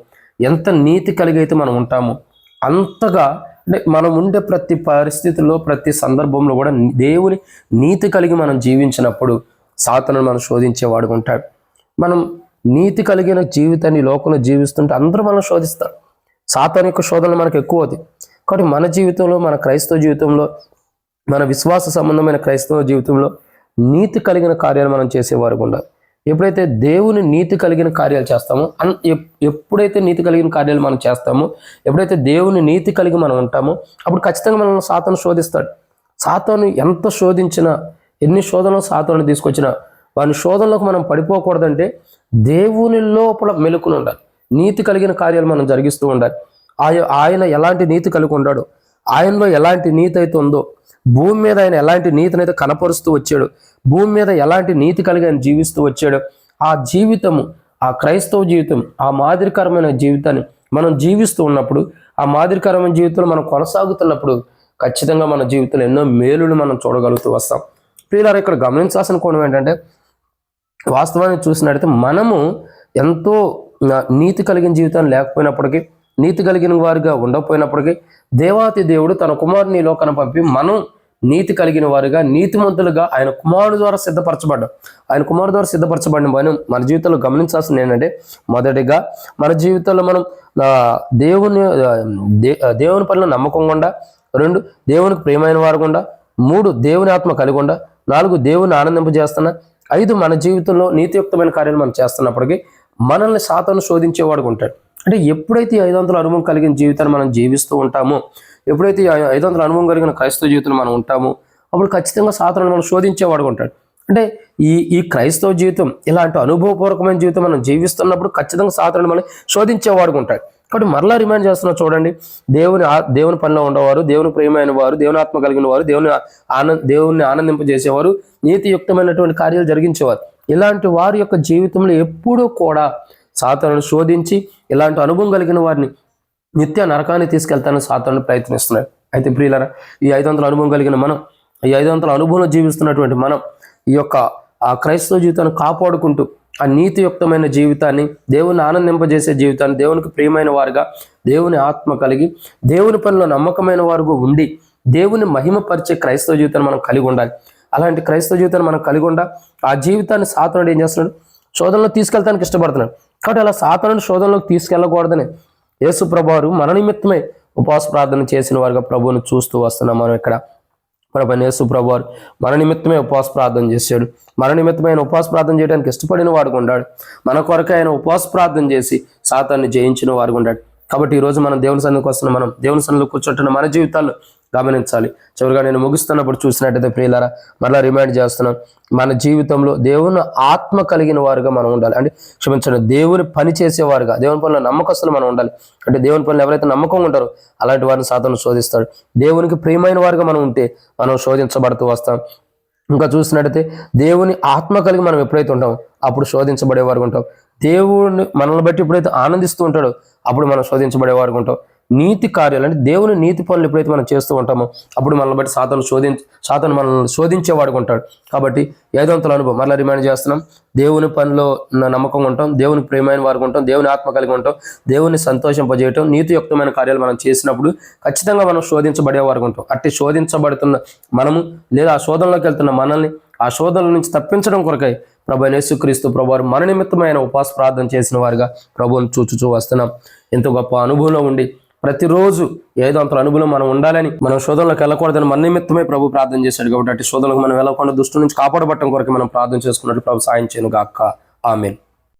ఎంత నీతి కలిగి అయితే మనం ఉంటామో అంతగా అంటే మనం ఉండే ప్రతి పరిస్థితుల్లో, ప్రతి సందర్భంలో కూడా దేవుని నీతి కలిగి మనం జీవించినప్పుడు సాతానుడు మనం శోధించేవాడు ఉంటాడు. మనం నీతి కలిగిన జీవితాన్ని లోకంలో జీవిస్తుంటే అందరూ మనం శోధిస్తారు. సాతాను యొక్క శోధనలు మనకు ఎక్కువ అవుతాయి. కాబట్టి మన జీవితంలో, మన క్రైస్తవ జీవితంలో, మన విశ్వాస సంబంధమైన క్రైస్తవ జీవితంలో నీతి కలిగిన కార్యాలు మనం చేసేవారు ఉండాలి. ఎప్పుడైతే దేవుని నీతి కలిగిన కార్యాలు చేస్తామో, ఎప్పుడైతే నీతి కలిగిన కార్యాలు మనం చేస్తామో, ఎప్పుడైతే దేవుని నీతి కలిగి మనం ఉంటామో అప్పుడు ఖచ్చితంగా మనం సాతాను శోధిస్తాడు. సాతాను ఎంత శోధించినా, ఎన్ని శోధనలు సాతాను తీసుకొచ్చినా వాని శోధనలోకి మనం పడిపోకూడదంటే దేవుని లోపల మెలుకుని ఉండాలి. నీతి కలిగిన కార్యాలు మనం జరిగిస్తూ ఉండాలి. ఆయన ఎలాంటి నీతి కలిగి ఉన్నాడో, ఆయనలో ఎలాంటి నీతి అయితే ఉందో, భూమి మీద ఆయన ఎలాంటి నీతిని అయితే కనపరుస్తూ వచ్చాడు, భూమి మీద ఎలాంటి నీతి కలిగి ఆయన జీవిస్తూ వచ్చాడు, ఆ జీవితము, ఆ క్రైస్తవ జీవితం, ఆ మాదిరికరమైన జీవితాన్ని మనం జీవిస్తూ ఉన్నప్పుడు, ఆ మాదిరికరమైన జీవితంలో మనం కొనసాగుతున్నప్పుడు ఖచ్చితంగా మన జీవితంలో ఎన్నో మేలులు మనం చూడగలుగుతూ వస్తాం. ప్రియులారా, ఇక్కడ గమనించాల్సిన కోణం ఏంటంటే, వాస్తవాన్ని చూసినట్టయితే మనము ఎంతో నీతి కలిగిన జీవితాన్ని లేకపోయినప్పటికీ, నీతి కలిగిన వారిగా ఉండకపోయినప్పటికీ, దేవాతి దేవుడు తన కుమారుని ఈ లోకాన పంపి మనం నీతి కలిగిన వారుగా, నీతిమంతులుగా ఆయన కుమారుడు ద్వారా సిద్ధపరచబడ్డాం. ఆయన కుమారుడు ద్వారా సిద్ధపరచబడిన మనం మన జీవితంలో గమనించాల్సింది ఏంటంటే, మొదటిగా మన జీవితంలో మనం దేవుని పనిలో నమ్మకం ఉండా, 2 దేవునికి ప్రియమైన వారు గుండా, 3 దేవుని ఆత్మ కలిగి ఉండా, 4 దేవుని ఆనందింపజేస్తున్నా, 5 మన జీవితంలో నీతియుక్తమైన కార్యాలు మనం చేస్తున్నప్పటికీ మనల్ని సాతాను శోధించేవాడుగా ఉంటాడు. అంటే ఎప్పుడైతే 500 అనుభవం కలిగిన జీవితాన్ని మనం జీవిస్తూ ఉంటామో, ఎప్పుడైతే 500 అనుభవం కలిగిన క్రైస్తవ జీవితంలో మనం ఉంటామో, అప్పుడు ఖచ్చితంగా సాతాను మనం శోధించేవాడుగా ఉంటాడు. అంటే ఈ క్రైస్తవ జీవితం, ఇలాంటి అనుభవపూర్వకమైన జీవితం మనం జీవిస్తున్నప్పుడు ఖచ్చితంగా సాతాను మనం శోధించేవాడుగా ఉంటాడు. కాబట్టి మరలా రిమైండ్ చేస్తున్నా చూడండి, దేవుని పనిలో ఉండేవారు, దేవుని ప్రియమైన వారు, దేవుని ఆత్మ కలిగిన వారు, దేవుని ఆనందింపజేసేవారు, నీతియుక్తమైనటువంటి కార్యాలు జరిగించేవారు. ఇలాంటి వారి యొక్క జీవితంలో ఎప్పుడూ కూడా సాతానును శోధించి ఇలాంటి అనుభవం కలిగిన వారిని నిత్య నరకాన్ని తీసుకెళ్తానని సాతాను ప్రయత్నిస్తున్నాడు. అయితే ప్రియులారా, ఈ 500 అనుభవం కలిగిన మనం, ఈ 500 అనుభవంలో జీవిస్తున్నటువంటి మనం ఈ యొక్క ఆ క్రైస్తవ జీవితాన్ని కాపాడుకుంటూ, ఆ నీతియుక్తమైన జీవితాన్ని, దేవుని ఆనందింపజేసే జీవితాన్ని, దేవునికి ప్రియమైన వారుగా, దేవుని ఆత్మ కలిగి, దేవుని పనిలో నమ్మకమైన వారుగా ఉండి, దేవుని మహిమపరిచే క్రైస్తవ జీవితాన్ని మనం కలిగి ఉండాలి. అలాంటి క్రైస్తవ జీవితాన్ని మనం కలిగి ఉండా, ఆ జీవితాన్ని సాతానుడు ఏం చేస్తున్నాడు, శోధనలో తీసుకెళ్తానికి ఇష్టపడుతున్నాడు. కాబట్టి అలా సాతానుడు శోధనలోకి తీసుకెళ్ళకూడదని యేసు ప్రభువారు మన నిమిత్తమే ఉపవాస ప్రార్థన చేసిన వారుగా ప్రభువును చూస్తూ వస్తున్నాం. మనం ఇక్కడ యేసు ప్రభువారు మన నిమిత్తమే ఉపవాస ప్రార్థన చేశాడు. మన నిమిత్తమైన ఉపవాస ప్రార్థన చేయడానికి ఇష్టపడిన వాడుగా ఉన్నాడు. మన కొరకు ఆయన ఉపవాస ప్రార్థన చేసి సాతాన్ని జయించిన వాడుగా ఉన్నాడు. కాబట్టి ఈరోజు మనం దేవుని సన్నిధికి వస్తున్న మనం, దేవుని సన్నిధిలో కూర్చుంటున్న మన జీవితాల్లో గమనించాలి. చివరిగా నేను ముగిస్తున్నప్పుడు చూసినట్టయితే ప్రియులారా, మరలా రిమైండ్ చేస్తున్నాను, మన జీవితంలో దేవుని ఆత్మ కలిగిన వారుగా మనం ఉండాలి. అంటే క్షమించండి, దేవుని పని చేసేవారుగా, దేవుని పనుల నమ్మకస్తులు మనం ఉండాలి. అంటే దేవుని పనులు ఎవరైతే నమ్మకంగా ఉంటారో అలాంటి వారిని సాతాను శోధిస్తాడు. దేవునికి ప్రియమైన వారుగా మనం ఉంటే మనం శోధించబడుతూ వస్తాం. ఇంకా చూసినట్టయితే దేవుని ఆత్మ కలిగి మనం ఎప్పుడైతే ఉంటామో అప్పుడు శోధించబడేవారు ఉంటాం. దేవుని మనల్ని బట్టి ఎప్పుడైతే ఆనందిస్తూ ఉంటాడో అప్పుడు మనం శోధించబడేవారు ఉంటాం. నీతి కార్యాలు అంటే దేవుని నీతి పనులు ఎప్పుడైతే మనం చేస్తూ ఉంటామో అప్పుడు మనల్ని బట్టి సాతాను మనల్ని శోధించేవాడు ఉంటాడు. కాబట్టి 500 అనుభవం మరలా రిమైండ్ చేస్తున్నాం, దేవుని పనిలో నమ్మకంగా ఉంటాం, దేవుని ప్రియమైన వారికి ఉంటాం, దేవుని ఆత్మ కలిగి ఉంటాం, దేవుని సంతోషింపజేయటం, నీతియుక్తమైన కార్యాలు మనం చేసినప్పుడు ఖచ్చితంగా మనం శోధించబడేవారు ఉంటాం. అట్టి శోధించబడుతున్న మనము లేదా ఆ శోధనలోకి వెళ్తున్న మనల్ని ఆ శోధనల నుంచి తప్పించడం కొరకై ప్రభు యేసుక్రీస్తు ప్రభువారు మన నిమిత్తమైన ఉపవాస ప్రార్థన చేసిన వారుగా ప్రభువును చూచుచూ వస్తున్నాం. ఎంతో గొప్ప అనుభవంలో ఉండి ప్రతిరోజు 500 అనుభవం మనం ఉండాలని, మనం శోధనలోకి వెళ్ళకూడదని మన నిమిత్తమే ప్రభు ప్రార్థన చేశాడు. కాబట్టి అటు శోధనలకు మనం వెళ్ళకుండా దుష్టు నుంచి కాపాడబట్టడం కొరకు మనం ప్రార్థన చేసుకున్నట్టు ప్రభు సాయం చేయను గాక. ఆమేన్.